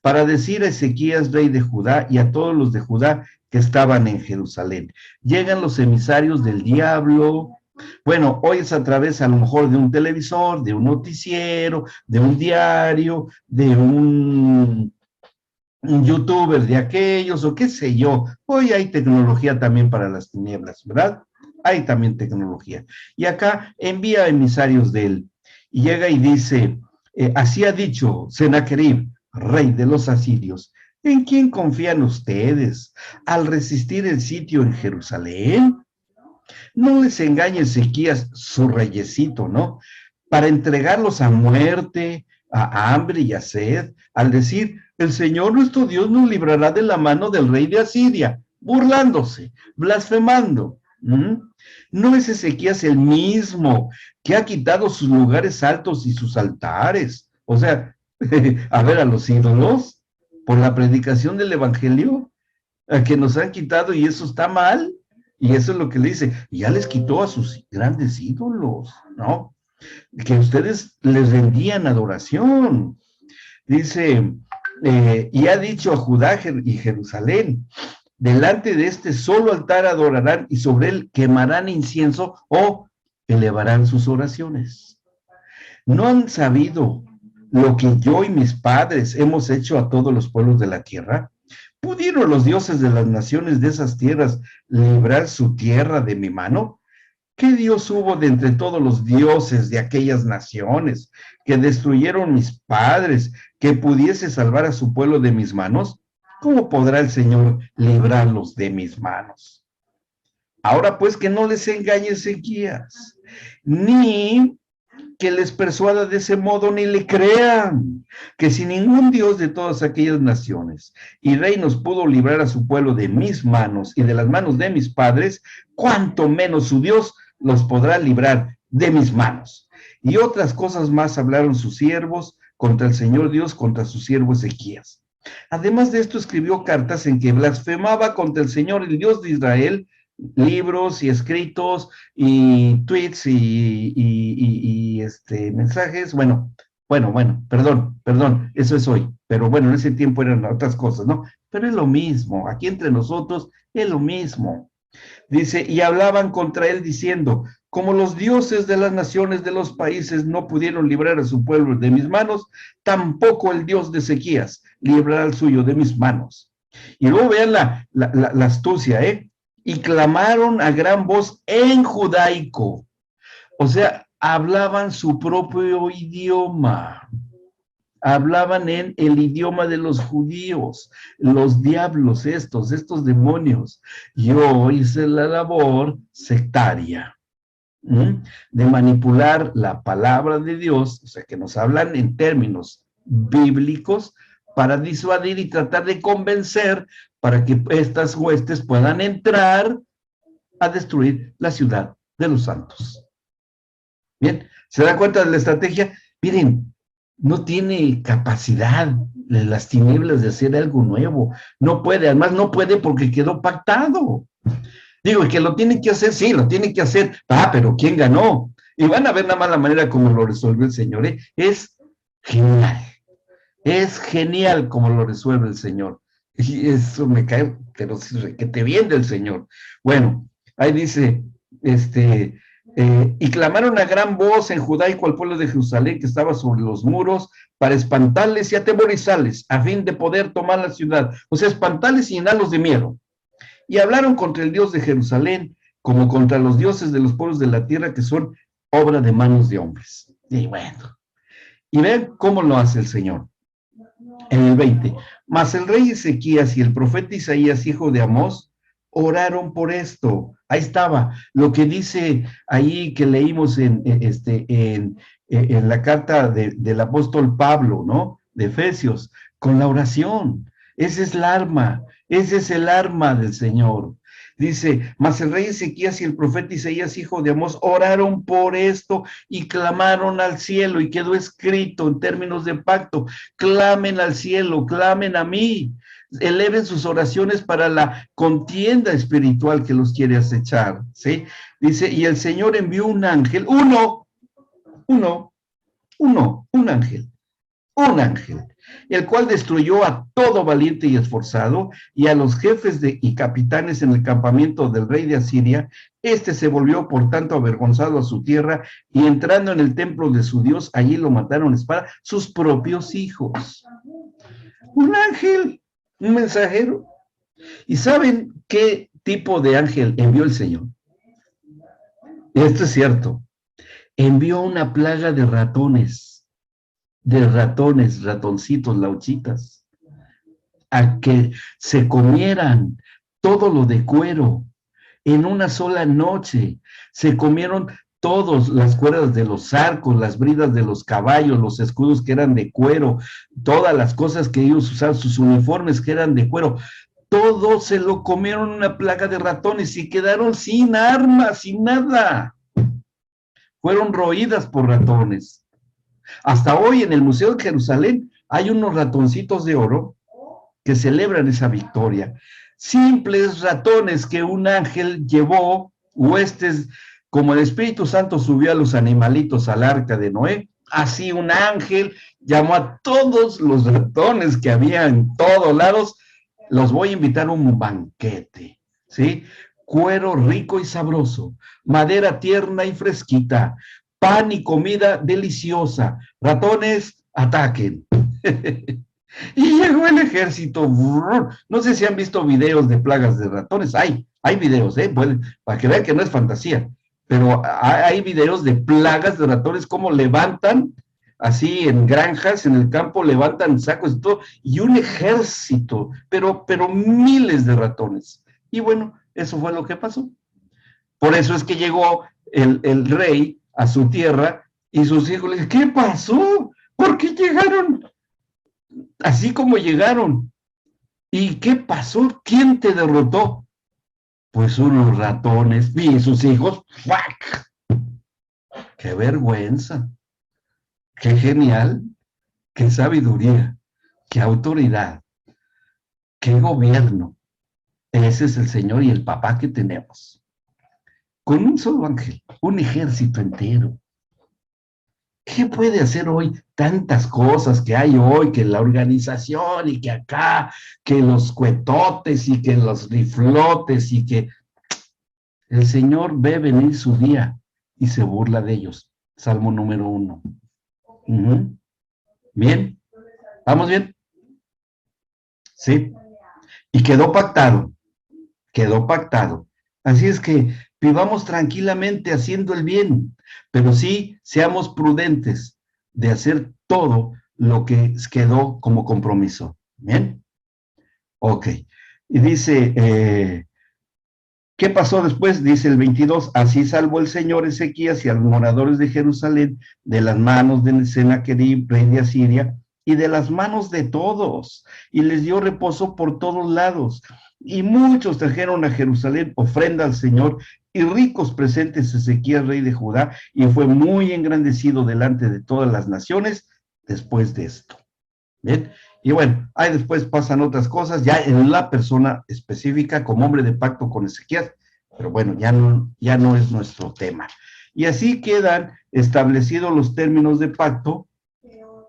para decir a Ezequías, rey de Judá, y a todos los de Judá que estaban en Jerusalén. Llegan los emisarios del diablo. Bueno, hoy es a través a lo mejor de un televisor, de un noticiero, de un diario, de un youtuber de aquellos, o qué sé yo. Hoy hay tecnología también para las tinieblas, ¿verdad? Hay también tecnología. Y acá envía emisarios de él. Y llega y dice, así ha dicho Sennacherib, rey de los asirios, ¿en quién confían ustedes al resistir el sitio en Jerusalén? No les engañe Ezequías, su reyecito, ¿no? Para entregarlos a muerte, a hambre y a sed, al decir, el Señor nuestro Dios nos librará de la mano del rey de Asiria, burlándose, blasfemando. ¿No es Ezequías el mismo que ha quitado sus lugares altos y sus altares? O sea, a ver, a los ídolos, por la predicación del evangelio, a que nos han quitado y eso está mal. Y eso es lo que le dice, ya les quitó a sus grandes ídolos, ¿no? Que ustedes les rendían adoración. Dice, y ha dicho a Judá y Jerusalén, delante de este solo altar adorarán y sobre él quemarán incienso o elevarán sus oraciones. ¿No han sabido lo que yo y mis padres hemos hecho a todos los pueblos de la tierra? ¿Pudieron los dioses de las naciones de esas tierras librar su tierra de mi mano? ¿Qué Dios hubo de entre todos los dioses de aquellas naciones que destruyeron mis padres, que pudiese salvar a su pueblo de mis manos? ¿Cómo podrá el Señor librarlos de mis manos? Ahora pues que no les engañe Ezequías, ni que les persuada de ese modo, ni le crean, que si ningún Dios de todas aquellas naciones y reinos pudo librar a su pueblo de mis manos y de las manos de mis padres, cuanto menos su Dios los podrá librar de mis manos. Y otras cosas más hablaron sus siervos contra el Señor Dios, contra su siervo Ezequías. Además de esto, escribió cartas en que blasfemaba contra el Señor, el Dios de Israel, libros y escritos y tweets mensajes. Perdón, eso es hoy. Pero bueno, en ese tiempo eran otras cosas, ¿no? Pero es lo mismo, aquí entre nosotros es lo mismo. Dice, y hablaban contra él diciendo, como los dioses de las naciones de los países no pudieron librar a su pueblo de mis manos, tampoco el Dios de Ezequías librará al suyo de mis manos. Y luego vean la astucia, ¿eh? Y clamaron a gran voz en judaico. O sea, hablaban su propio idioma. Hablaban en el idioma de los judíos, los diablos estos demonios. Yo hice la labor sectaria, de manipular la palabra de Dios, o sea, que nos hablan en términos bíblicos para disuadir y tratar de convencer para que estas huestes puedan entrar a destruir la ciudad de los santos. Bien, ¿se da cuenta de la estrategia? Miren, no tiene capacidad de las tinieblas de hacer algo nuevo. No puede, además no puede porque quedó pactado. Digo, que lo tiene que hacer, sí, lo tiene que hacer. Pero ¿quién ganó? Y van a ver nada más la manera como lo resuelve el Señor. Es genial. Es genial como lo resuelve el Señor. Y eso me cae, pero que te viene el Señor. Bueno, ahí dice, y clamaron a gran voz en judaico al pueblo de Jerusalén que estaba sobre los muros para espantarles y atemorizarles a fin de poder tomar la ciudad. O sea, espantarles y llenarlos de miedo. Y hablaron contra el Dios de Jerusalén como contra los dioses de los pueblos de la tierra que son obra de manos de hombres. Y bueno, y ven cómo lo hace el Señor. En el 20, mas el rey Ezequías y el profeta Isaías, hijo de Amós, oraron por esto. Ahí estaba, lo que dice ahí que leímos en la carta del apóstol Pablo, ¿no? De Efesios, con la oración. Esa es la arma, ese es el arma del Señor. Dice, mas el rey Ezequías y el profeta Isaías, hijo de Amós, oraron por esto y clamaron al cielo, y quedó escrito en términos de pacto, clamen al cielo, clamen a mí, eleven sus oraciones para la contienda espiritual que los quiere acechar, ¿sí? Dice, y el Señor envió un ángel, un ángel, el cual destruyó a todo valiente y esforzado, y a los jefes y capitanes en el campamento del rey de Asiria. Este se volvió por tanto avergonzado a su tierra, y entrando en el templo de su Dios, allí lo mataron a espada sus propios hijos. Un ángel, un mensajero. ¿Y saben qué tipo de ángel envió el Señor? Esto es cierto. Envió una plaga de ratoncitos, lauchitas, a que se comieran todo lo de cuero en una sola noche. Se comieron todas las cuerdas de los arcos, las bridas de los caballos, los escudos que eran de cuero, todas las cosas que ellos usaban, sus uniformes que eran de cuero. Todo se lo comieron una plaga de ratones y quedaron sin armas, sin nada. Fueron roídas por ratones. Hasta hoy en el Museo de Jerusalén hay unos ratoncitos de oro que celebran esa victoria. Simples ratones que un ángel llevó, huestes, como el Espíritu Santo subió a los animalitos al arca de Noé, así un ángel llamó a todos los ratones que había en todos lados, los voy a invitar a un banquete, ¿sí? Cuero rico y sabroso, madera tierna y fresquita, pan y comida deliciosa. Ratones, ataquen. Y llegó el ejército. No sé si han visto videos de plagas de ratones. Hay videos, para que vean que no es fantasía. Pero hay videos de plagas de ratones, cómo levantan, así en granjas, en el campo, levantan sacos y todo, y un ejército, pero miles de ratones. Y bueno, eso fue lo que pasó. Por eso es que llegó el rey a su tierra y sus hijos le dijeron, ¿qué pasó? ¿Por qué llegaron así como llegaron? ¿Y qué pasó? ¿Quién te derrotó? Pues unos ratones. Y sus hijos, ¡fuck! ¡Qué vergüenza! ¡Qué genial! ¡Qué sabiduría! ¡Qué autoridad! qué gobierno. Ese es el Señor y el papá que tenemos. Con un solo ángel, un ejército entero. ¿Qué puede hacer hoy? Tantas cosas que hay hoy, que la organización y que acá, que los cuetotes y que los riflotes y que el Señor ve venir su día y se burla de ellos. Salmo número 1. Bien, ¿vamos bien? Sí. Y quedó pactado, quedó pactado. Así es que vivamos tranquilamente haciendo el bien, pero sí seamos prudentes de hacer todo lo que quedó como compromiso. ¿Bien? Ok. Y dice, ¿qué pasó después? Dice el 22, así salvó el Señor Ezequías y a los moradores de Jerusalén de las manos de Sennacherib, rey de Asiria, y de las manos de todos, y les dio reposo por todos lados. Y muchos trajeron a Jerusalén ofrenda al Señor y ricos presentes a Ezequías, rey de Judá, y fue muy engrandecido delante de todas las naciones después de esto. Bien, y bueno, ahí después pasan otras cosas, ya en la persona específica, como hombre de pacto con Ezequías, pero bueno, ya no es nuestro tema. Y así quedan establecidos los términos de pacto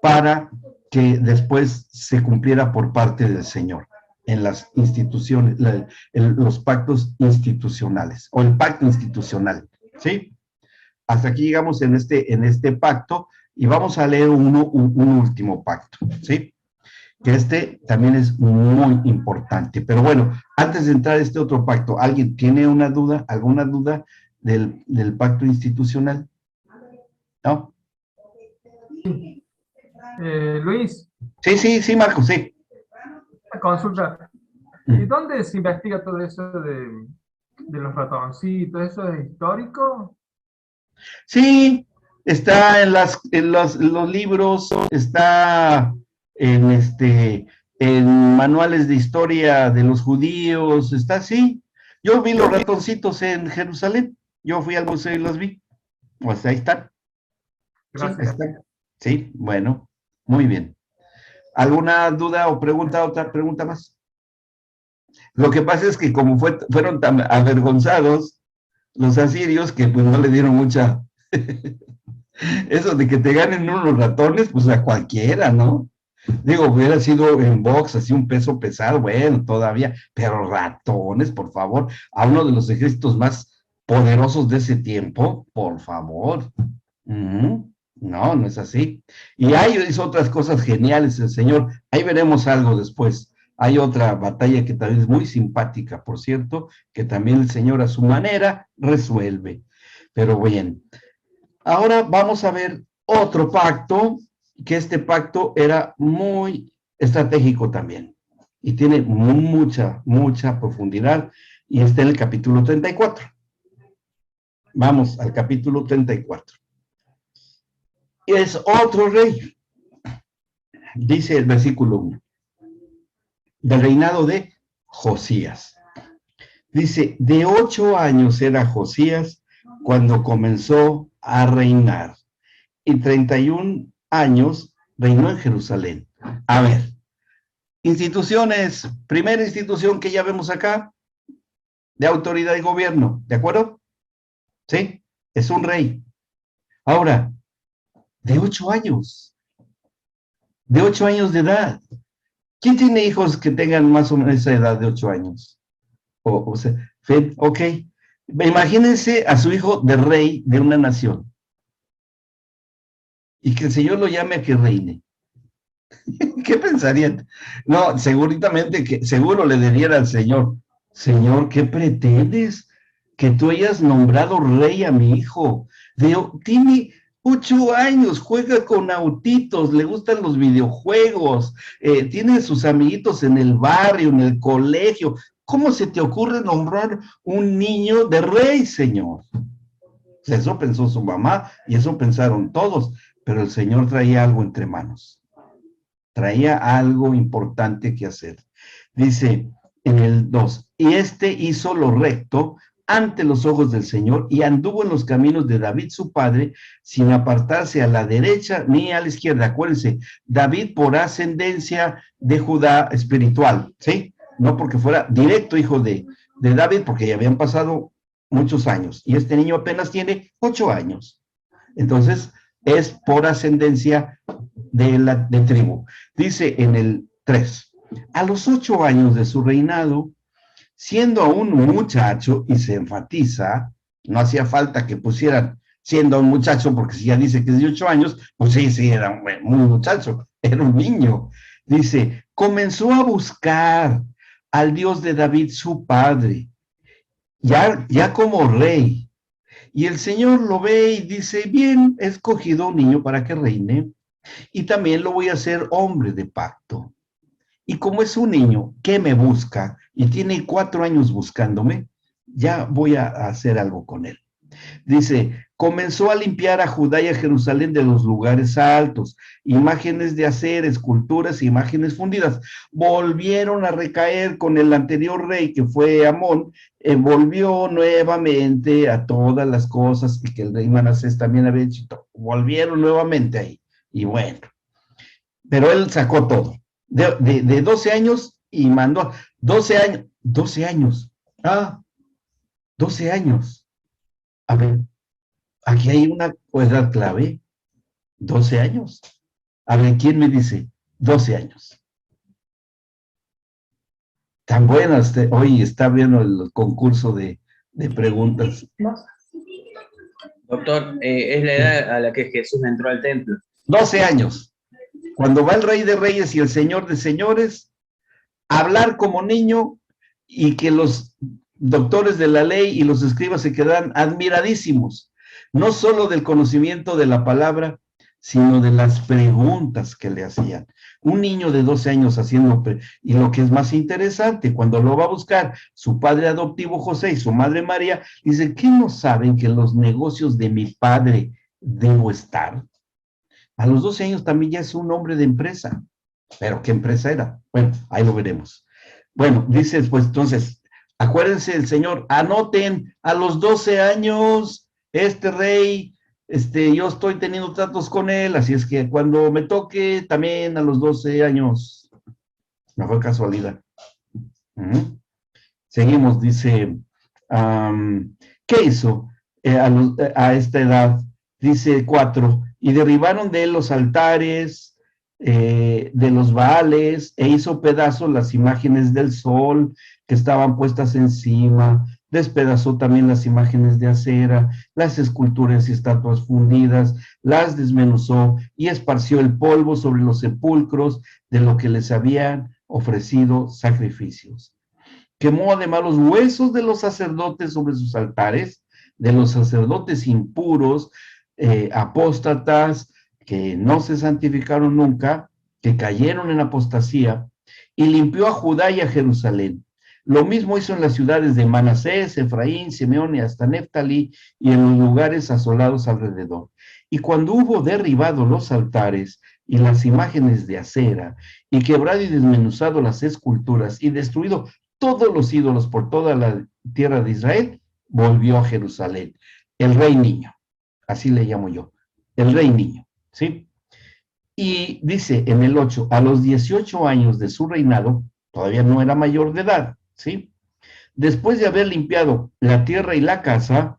para que después se cumpliera por parte del Señor en las instituciones, los pactos institucionales, o el pacto institucional, ¿sí? Hasta aquí llegamos en este pacto, y vamos a leer un último pacto, ¿sí? Que este también es muy importante. Pero bueno, antes de entrar a este otro pacto, ¿alguien tiene una duda, alguna duda del pacto institucional? ¿No? Luis, Sí, Marco, sí. consulta. ¿Y dónde se investiga todo eso de los ratoncitos? ¿Eso es histórico? Sí, está en los libros, está en en manuales de historia de los judíos, está así. Yo vi los ratoncitos en Jerusalén, yo fui al museo y los vi. Pues ahí están. Sí, ahí Gracias. están. Sí, bueno, muy bien. ¿Alguna duda o pregunta, otra pregunta más? Lo que pasa es que como fueron tan avergonzados los asirios que pues no le dieron mucha... Eso de que te ganen unos ratones, pues a cualquiera, ¿no? Digo, hubiera sido en box, así un peso pesado, bueno, todavía, pero ratones, por favor, a uno de los ejércitos más poderosos de ese tiempo, por favor. No, no es así. Y hay otras cosas geniales el Señor. Ahí veremos algo después. Hay otra batalla que también es muy simpática, por cierto, que también el Señor a su manera resuelve. Pero bien, ahora vamos a ver otro pacto, que este pacto era muy estratégico también. Y tiene mucha profundidad. Y está en el capítulo 34. Vamos al capítulo 34. Es otro rey, dice el versículo 1, del reinado de Josías. Dice, de 8 años era Josías cuando comenzó a reinar, y 31 años reinó en Jerusalén. A ver, instituciones, primera institución que ya vemos acá, de autoridad y gobierno, ¿de acuerdo? Sí, es un rey. Ahora, de 8 años, de 8 años de edad. ¿Quién tiene hijos que tengan más o menos esa edad de 8 años? O sea, ok. Imagínense a su hijo de rey de una nación y que el Señor lo llame a que reine. ¿Qué pensarían? No, seguro le diría al Señor, Señor, ¿qué pretendes? Que tú hayas nombrado rey a mi hijo. Tiene 8 años, juega con autitos, le gustan los videojuegos, tiene sus amiguitos en el barrio, en el colegio. ¿Cómo se te ocurre nombrar un niño de rey, Señor? Eso pensó su mamá y eso pensaron todos, pero el Señor traía algo entre manos. Traía algo importante que hacer. Dice en el 2, y hizo lo recto ante los ojos del Señor y anduvo en los caminos de David su padre, sin apartarse a la derecha ni a la izquierda. Acuérdense, David por ascendencia de Judá espiritual, ¿sí? no porque fuera directo hijo de David, porque ya habían pasado muchos años, y este niño apenas tiene 8 años. Entonces, es por ascendencia de tribu. Dice en el 3, a los 8 años de su reinado, siendo aún un muchacho, y se enfatiza, no hacía falta que pusieran siendo un muchacho, porque si ya dice que es de 8 años, pues sí, sí, era muy muchacho, era un niño. Dice, comenzó a buscar al Dios de David, su padre, ya como rey. Y el Señor lo ve y dice, bien, he escogido un niño para que reine, y también lo voy a hacer hombre de pacto. Y como es un niño que me busca y tiene 4 años buscándome, ya voy a hacer algo con él. Dice, comenzó a limpiar a Judá y a Jerusalén de los lugares altos, imágenes de hacer, esculturas, imágenes fundidas. Volvieron a recaer con el anterior rey, que fue Amón, volvió nuevamente a todas las cosas y que el rey Manasés también había hecho. Volvieron nuevamente ahí. Y bueno, pero él sacó todo. De 12 años y mandó 12 años, 12 años. 12 años. A ver, aquí hay una edad clave, 12 años. A ver, ¿quién me dice? 12 años. Tan buenas, hoy está viendo el concurso de preguntas. Doctor, es la edad a la que Jesús entró al templo. 12 años. Cuando va el Rey de Reyes y el Señor de Señores, hablar como niño y que los doctores de la ley y los escribas se quedan admiradísimos, no solo del conocimiento de la palabra, sino de las preguntas que le hacían. Un niño de 12 años haciendo, y lo que es más interesante, cuando lo va a buscar su padre adoptivo José y su madre María, dice, ¿qué no saben que en los negocios de mi padre debo estar? A los 12 años también ya es un hombre de empresa. ¿Pero qué empresa era? Bueno, ahí lo veremos. Bueno, dice, pues entonces, acuérdense el Señor, anoten a los 12 años, este rey, yo estoy teniendo tratos con él, así es que cuando me toque, también a los 12 años, no fue casualidad. Seguimos, dice, ¿qué hizo a esta edad? Dice 4, y derribaron de él los altares, de los Baales, e hizo pedazos las imágenes del sol que estaban puestas encima, despedazó también las imágenes de acera, las esculturas y estatuas fundidas, las desmenuzó y esparció el polvo sobre los sepulcros de lo que les habían ofrecido sacrificios. Quemó además los huesos de los sacerdotes sobre sus altares, de los sacerdotes impuros, apóstatas, que no se santificaron nunca, que cayeron en apostasía, y limpió a Judá y a Jerusalén. Lo mismo hizo en las ciudades de Manasés, Efraín, Simeón y hasta Neftalí, y en los lugares asolados alrededor. Y cuando hubo derribado los altares y las imágenes de acera, y quebrado y desmenuzado las esculturas, y destruido todos los ídolos por toda la tierra de Israel, volvió a Jerusalén. El rey niño, así le llamo yo, el rey niño, ¿sí? Y dice en el 8, a los 18 años de su reinado, todavía no era mayor de edad, ¿sí? Después de haber limpiado la tierra y la casa,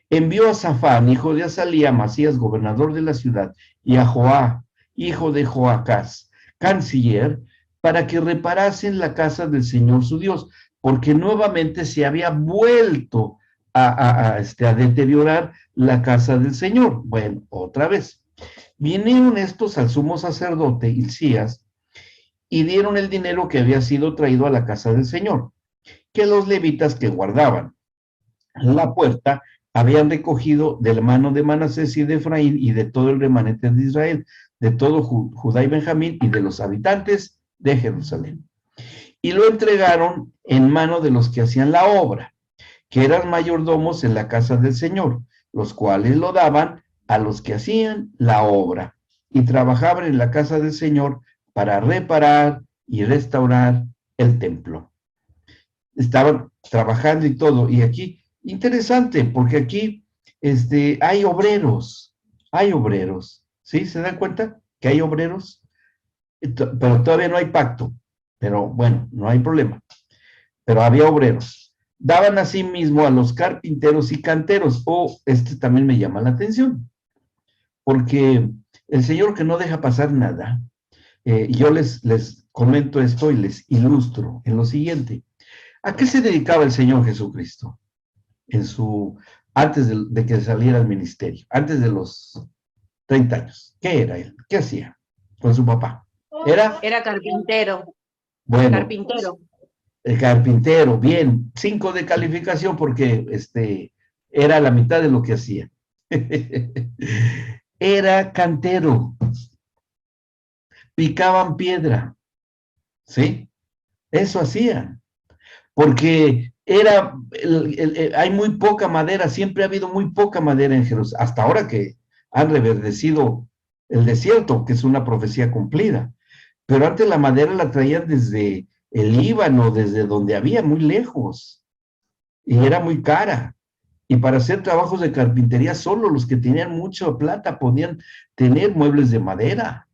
envió a Safán, hijo de Azalía, Masías, gobernador de la ciudad, y a Joá, hijo de Joacás, canciller, para que reparasen la casa del Señor su Dios, porque nuevamente se había vuelto a deteriorar la casa del Señor. Bueno, otra vez. Vinieron estos al sumo sacerdote Hilcías y dieron el dinero que había sido traído a la casa del Señor, que los levitas que guardaban la puerta habían recogido de la mano de Manasés y de Efraín y de todo el remanente de Israel, de todo Judá y Benjamín y de los habitantes de Jerusalén. Y lo entregaron en mano de los que hacían la obra, que eran mayordomos en la casa del Señor, los cuales lo daban a los que hacían la obra y trabajaban en la casa del Señor para reparar y restaurar el templo. Estaban trabajando y todo, y aquí, interesante, porque aquí hay obreros, ¿sí? ¿Se dan cuenta que hay obreros? Pero todavía no hay pacto, pero bueno, no hay problema. pero había obreros. Daban asimismo a los carpinteros y canteros. Este también me llama la atención, porque el Señor que no deja pasar nada, yo les comento esto y les ilustro en lo siguiente. ¿A qué se dedicaba el Señor Jesucristo antes de que saliera al ministerio, antes de los 30 años? ¿Qué era él? ¿Qué hacía con su papá? Era carpintero. Bueno, Carpintero. el carpintero, bien, 5 de calificación porque era la mitad de lo que hacía. Era cantero. Picaban piedra, ¿sí? Eso hacían. Porque hay muy poca madera, siempre ha habido muy poca madera en Jerusalén, hasta ahora que han reverdecido el desierto, que es una profecía cumplida. Pero antes la madera la traían desde el Líbano, desde donde había, muy lejos, y era muy cara. Y para hacer trabajos de carpintería, solo los que tenían mucha plata podían tener muebles de madera.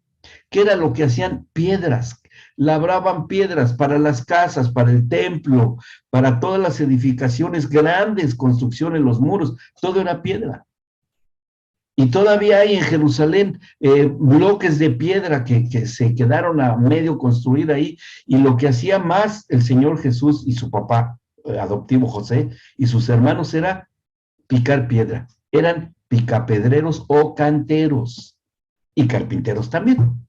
¿Qué era lo que hacían? Piedras. Labraban piedras para las casas, para el templo, para todas las edificaciones, grandes construcciones, los muros, todo era piedra. Y todavía hay en Jerusalén bloques de piedra que se quedaron a medio construir ahí, y lo que hacía más el Señor Jesús y su papá adoptivo José y sus hermanos era picar piedra. Eran picapedreros o canteros y carpinteros también,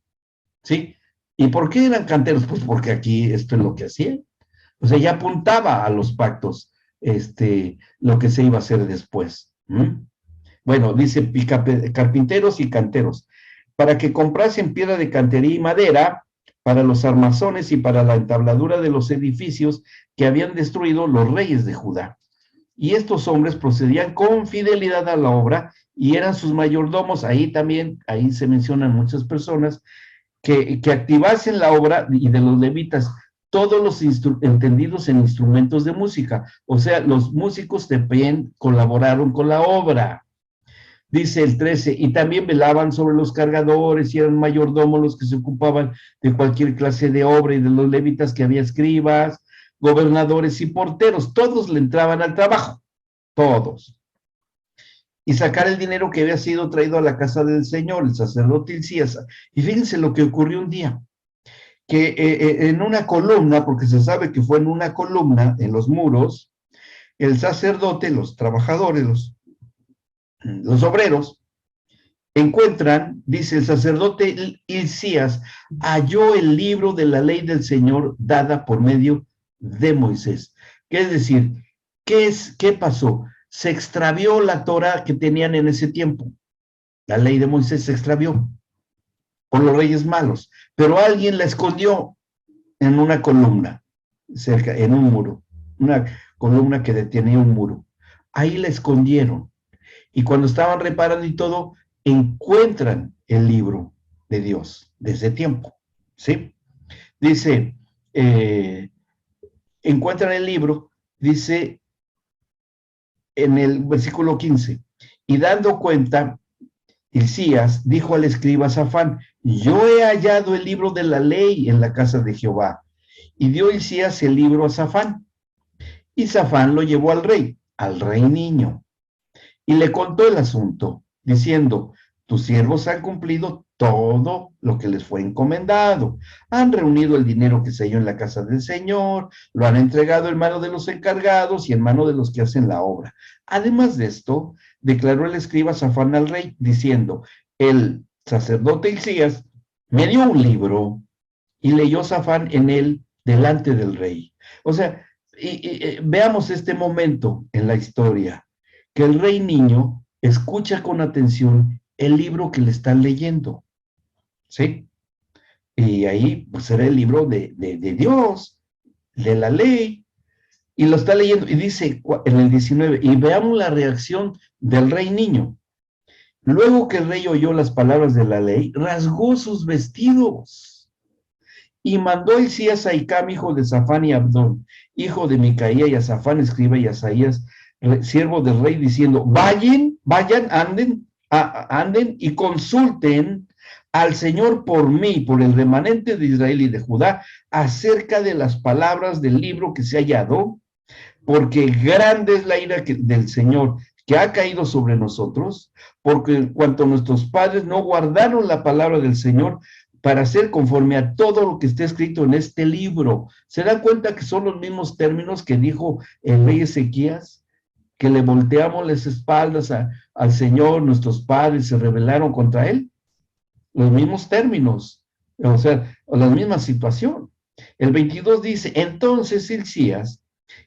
¿sí? ¿Y por qué eran canteros? Pues porque aquí esto es lo que hacían. O sea, ya apuntaba a los pactos lo que se iba a hacer después. Bueno, dice carpinteros y canteros, para que comprasen piedra de cantería y madera para los armazones y para la entabladura de los edificios que habían destruido los reyes de Judá. Y estos hombres procedían con fidelidad a la obra y eran sus mayordomos. Ahí se mencionan muchas personas que activasen la obra, y de los levitas, todos los entendidos en instrumentos de música. O sea, los músicos también colaboraron con la obra. Dice el 13, y también velaban sobre los cargadores, y eran mayordomos los que se ocupaban de cualquier clase de obra, y de los levitas que había escribas, gobernadores y porteros. Todos le entraban al trabajo, todos. Y sacar el dinero que había sido traído a la casa del Señor, el sacerdote Hilcías. Y fíjense lo que ocurrió un día, que en una columna, porque se sabe que fue en una columna, en los muros, el sacerdote, los trabajadores, los obreros, encuentran, dice el sacerdote Hilcías, halló el libro de la ley del Señor dada por medio de Moisés. ¿Qué es decir? ¿Qué pasó? Se extravió la Torah que tenían en ese tiempo. La ley de Moisés se extravió por los reyes malos, pero alguien la escondió en una columna, cerca, en un muro, una columna que detenía un muro. Ahí la escondieron. Y cuando estaban reparando y todo, encuentran el libro de Dios de ese tiempo, ¿sí? Dice, encuentran el libro, dice en el versículo 15, y dando cuenta, Hilcías dijo al escriba Safán, yo he hallado el libro de la ley en la casa de Jehová. Y dio Hilcías el libro a Safán. Y Safán lo llevó al rey niño, y le contó el asunto, diciendo, tus siervos han cumplido todo lo que les fue encomendado. Han reunido el dinero que se halló en la casa del Señor, lo han entregado en mano de los encargados y en mano de los que hacen la obra. Además de esto, declaró el escriba Safán al rey, diciendo, el sacerdote Hilcías me dio un libro, y leyó Safán en él delante del rey. O sea, veamos este momento en la historia, que el rey niño escucha con atención el libro que le están leyendo, ¿sí? Y ahí pues era el libro de Dios, de la ley, y lo está leyendo, y dice en el 19, y veamos la reacción del rey niño. Luego que el rey oyó las palabras de la ley, rasgó sus vestidos, y mandó Hilcías a Hicam, hijo de Safán, y Abdón, hijo de Micaía, y a Safán, escriba, y a Asaías, siervo del rey, diciendo, vayan, anden y consulten al Señor por mí, por el remanente de Israel y de Judá, acerca de las palabras del libro que se ha hallado, porque grande es la ira del Señor que ha caído sobre nosotros, porque en cuanto nuestros padres no guardaron la palabra del Señor para hacer conforme a todo lo que está escrito en este libro. ¿Se dan cuenta que son los mismos términos que dijo el rey Ezequías? Que le volteamos las espaldas al Señor, nuestros padres se rebelaron contra él. Los mismos términos, o sea, la misma situación. El 22 dice, entonces Hilcías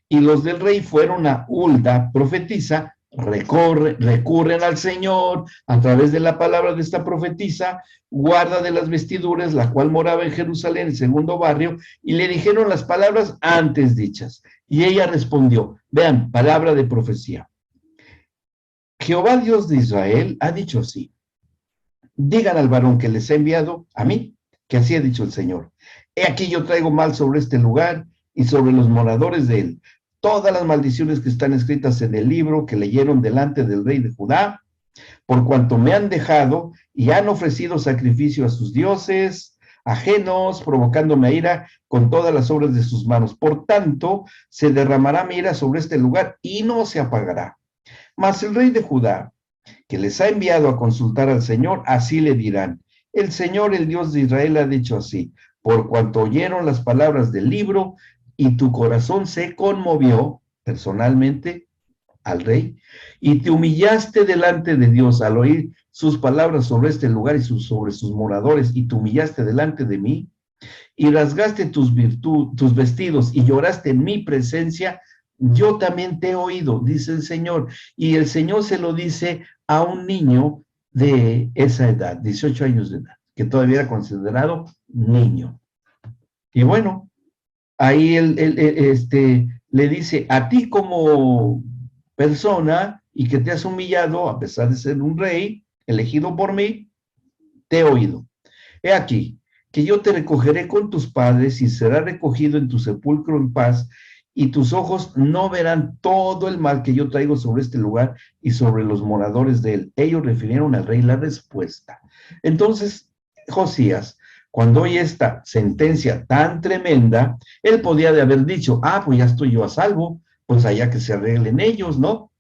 y los del rey fueron a Hulda, profetisa, recurren al Señor a través de la palabra de esta profetisa, guarda de las vestiduras, la cual moraba en Jerusalén, el segundo barrio, y le dijeron las palabras antes dichas. Y ella respondió, vean, palabra de profecía. Jehová Dios de Israel ha dicho así, digan al varón que les ha enviado a mí, que así ha dicho el Señor. He aquí yo traigo mal sobre este lugar y sobre los moradores de él, todas las maldiciones que están escritas en el libro que leyeron delante del rey de Judá, por cuanto me han dejado y han ofrecido sacrificio a sus dioses ajenos, provocándome a ira con todas las obras de sus manos. Por tanto, se derramará mi ira sobre este lugar y no se apagará. Mas el rey de Judá, que les ha enviado a consultar al Señor, así le dirán, el Señor, el Dios de Israel, ha dicho así, por cuanto oyeron las palabras del libro y tu corazón se conmovió personalmente al rey, y te humillaste delante de Dios al oír sus palabras sobre este lugar y sobre sus moradores, y te humillaste delante de mí, y rasgaste tus vestidos y lloraste en mi presencia, yo también te he oído, dice el Señor. Y el Señor se lo dice a un niño de esa edad, 18 años de edad, que todavía era considerado niño. Y bueno, ahí le dice, a ti como persona y que te has humillado, a pesar de ser un rey, elegido por mí, te he oído. He aquí, que yo te recogeré con tus padres y será recogido en tu sepulcro en paz, y tus ojos no verán todo el mal que yo traigo sobre este lugar y sobre los moradores de él. Ellos refirieron al rey la respuesta. Entonces, Josías, cuando oye esta sentencia tan tremenda, él podía de haber dicho, pues ya estoy yo a salvo, pues allá que se arreglen ellos, ¿no?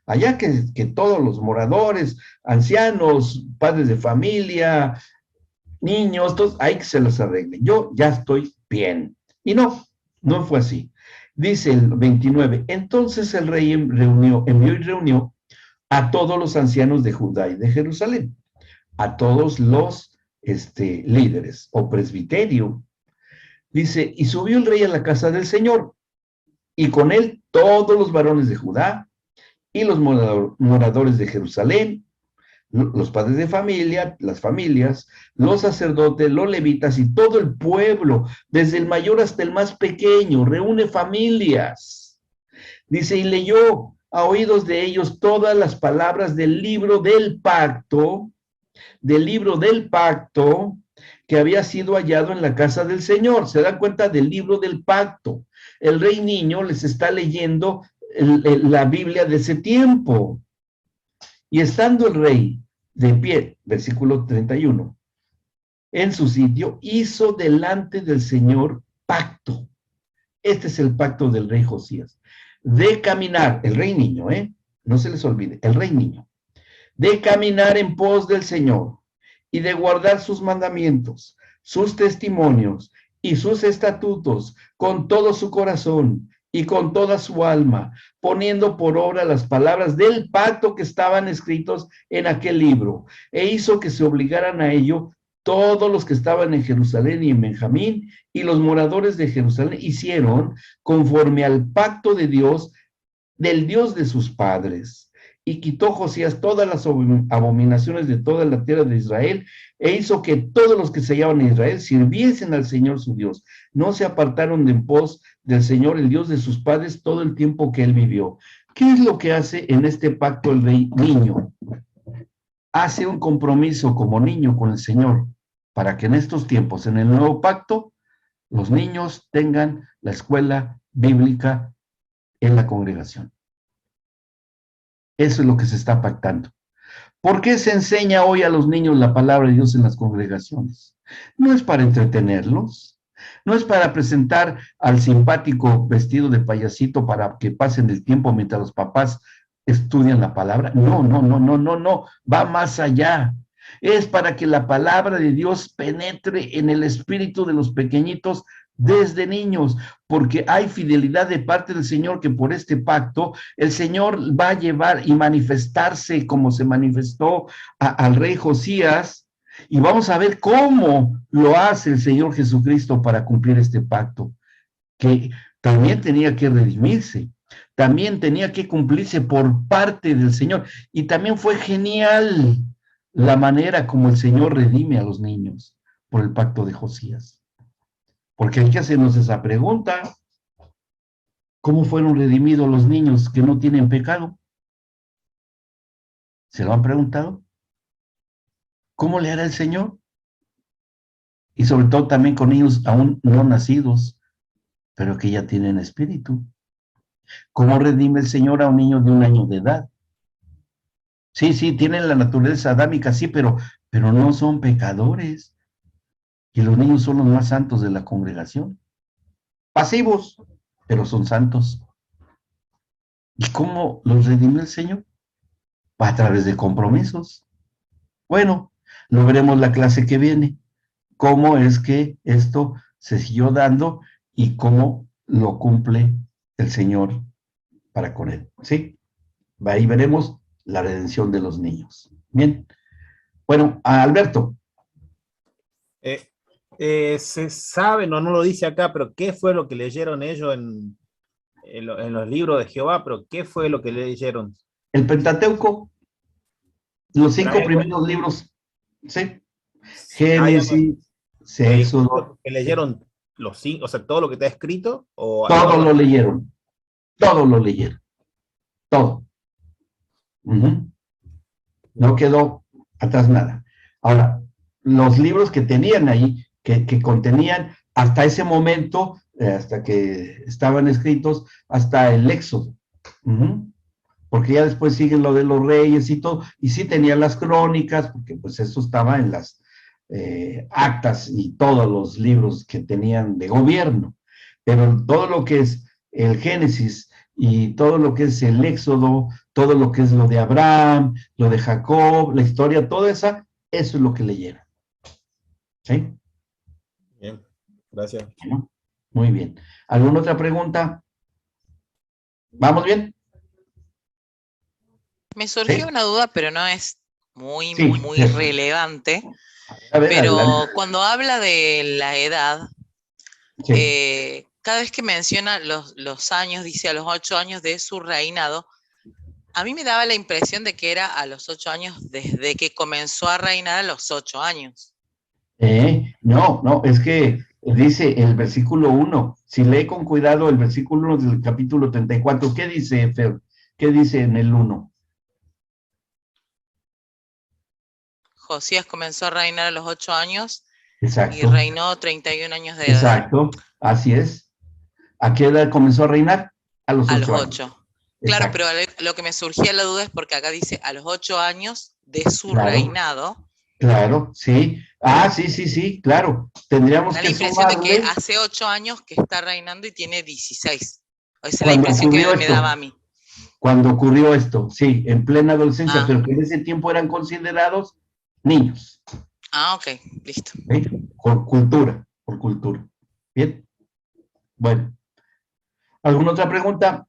Allá que todos los moradores, ancianos, padres de familia, niños, todos, hay que se los arreglen. Yo ya estoy bien. Y no, no fue así. Dice el 29, entonces el rey envió y reunió a todos los ancianos de Judá y de Jerusalén, a todos los líderes o presbiterio. Dice, y subió el rey a la casa del Señor, y con él todos los varones de Judá y los moradores de Jerusalén, los padres de familia, las familias, los sacerdotes, los levitas y todo el pueblo, desde el mayor hasta el más pequeño, reúne familias. Dice, y leyó a oídos de ellos todas las palabras del libro del pacto que había sido hallado en la casa del Señor. Se dan cuenta del libro del pacto. El rey niño les está leyendo la Biblia de ese tiempo. Y estando el rey de pie, versículo 31, en su sitio, hizo delante del Señor pacto. Este es el pacto del rey Josías. De caminar, el rey niño, no se les olvide, el rey niño, de caminar en pos del Señor y de guardar sus mandamientos, sus testimonios y sus estatutos con todo su corazón y con toda su alma, poniendo por obra las palabras del pacto que estaban escritos en aquel libro, e hizo que se obligaran a ello todos los que estaban en Jerusalén y en Benjamín, y los moradores de Jerusalén hicieron conforme al pacto de Dios, del Dios de sus padres. Y quitó Josías todas las abominaciones de toda la tierra de Israel, e hizo que todos los que se hallaban en Israel sirviesen al Señor su Dios. No se apartaron de en pos del Señor, el Dios de sus padres, todo el tiempo que él vivió. ¿Qué es lo que hace en este pacto el rey niño? Hace un compromiso como niño con el Señor, para que en estos tiempos, en el nuevo pacto, los niños tengan la escuela bíblica en la congregación. Eso es lo que se está pactando. ¿Por qué se enseña hoy a los niños la palabra de Dios en las congregaciones? No es para entretenerlos, no es para presentar al simpático vestido de payasito para que pasen el tiempo mientras los papás estudian la palabra. No, no, no, no, no, no, va más allá. Es para que la palabra de Dios penetre en el espíritu de los pequeñitos desde niños, porque hay fidelidad de parte del Señor que por este pacto el Señor va a llevar y manifestarse como se manifestó al rey Josías, y vamos a ver cómo lo hace el Señor Jesucristo para cumplir este pacto, que también tenía que redimirse, también tenía que cumplirse por parte del Señor, y también fue genial la manera como el Señor redime a los niños por el pacto de Josías. Porque hay que hacernos esa pregunta. ¿Cómo fueron redimidos los niños que no tienen pecado? ¿Se lo han preguntado? ¿Cómo le hará el Señor? Y sobre todo también con niños aún no nacidos, pero que ya tienen espíritu. ¿Cómo redime el Señor a un niño de 1 año de edad? Sí, sí, tienen la naturaleza adámica, sí, pero no son pecadores. Y los niños son los más santos de la congregación. Pasivos, pero son santos. ¿Y cómo los redimió el Señor? A través de compromisos. Bueno, lo veremos la clase que viene. Cómo es que esto se siguió dando y cómo lo cumple el Señor para con él. ¿Sí? Ahí veremos la redención de los niños. Bien. Bueno, a Alberto. Se sabe, no lo dice acá, pero ¿qué fue lo que leyeron ellos en los libros de Jehová? Pero ¿qué fue lo que leyeron? El Pentateuco, los 5 primeros libros, ¿sí? Génesis, Éxodo. ¿Que leyeron los 5, o sea, todo lo que está escrito? Todos lo leyeron, todo lo leyeron, todo. No quedó atrás nada. Ahora, los libros que tenían ahí, que contenían hasta ese momento, hasta que estaban escritos, hasta el Éxodo. Porque ya después siguen lo de los reyes y todo, y sí tenían las crónicas, porque pues eso estaba en las actas y todos los libros que tenían de gobierno. Pero todo lo que es el Génesis y todo lo que es el Éxodo, todo lo que es lo de Abraham, lo de Jacob, la historia, toda esa, eso es lo que leyeron. ¿Sí? Bien, gracias. Bueno, muy bien. ¿Alguna otra pregunta? ¿Vamos bien? Me surgió ¿Sí? una duda, pero no es muy, Sí. muy relevante. A ver, Pero adelante. cuando habla de la edad, Sí. cada vez que menciona los años, dice a los 8 años de su reinado, a mí me daba la impresión de que era a los 8 años desde que comenzó a reinar a los 8 años. No, es que dice el versículo 1, si lee con cuidado el versículo 1 del capítulo 34, ¿qué dice, Fer? ¿Qué dice en el 1? Josías comenzó a reinar a los 8 años y Exacto, reinó 31 años de edad. exacto, así es. ¿A qué edad comenzó a reinar? A los A los 8 años. 8. Claro, Exacto. pero lo que me surgía la duda es porque acá dice a los 8 años de su Claro. reinado. Claro, sí. Sí, claro. Tendríamos Da que la impresión de que sumarle hace 8 años que está reinando y tiene 16. Esa es la cuando impresión ocurrió que me daba a esto. mí. Cuando ocurrió esto, sí, en plena adolescencia, Ah, pero que en ese tiempo eran considerados niños. ok, listo. ¿Sí? Por cultura. Bien. Bueno. ¿Alguna otra pregunta?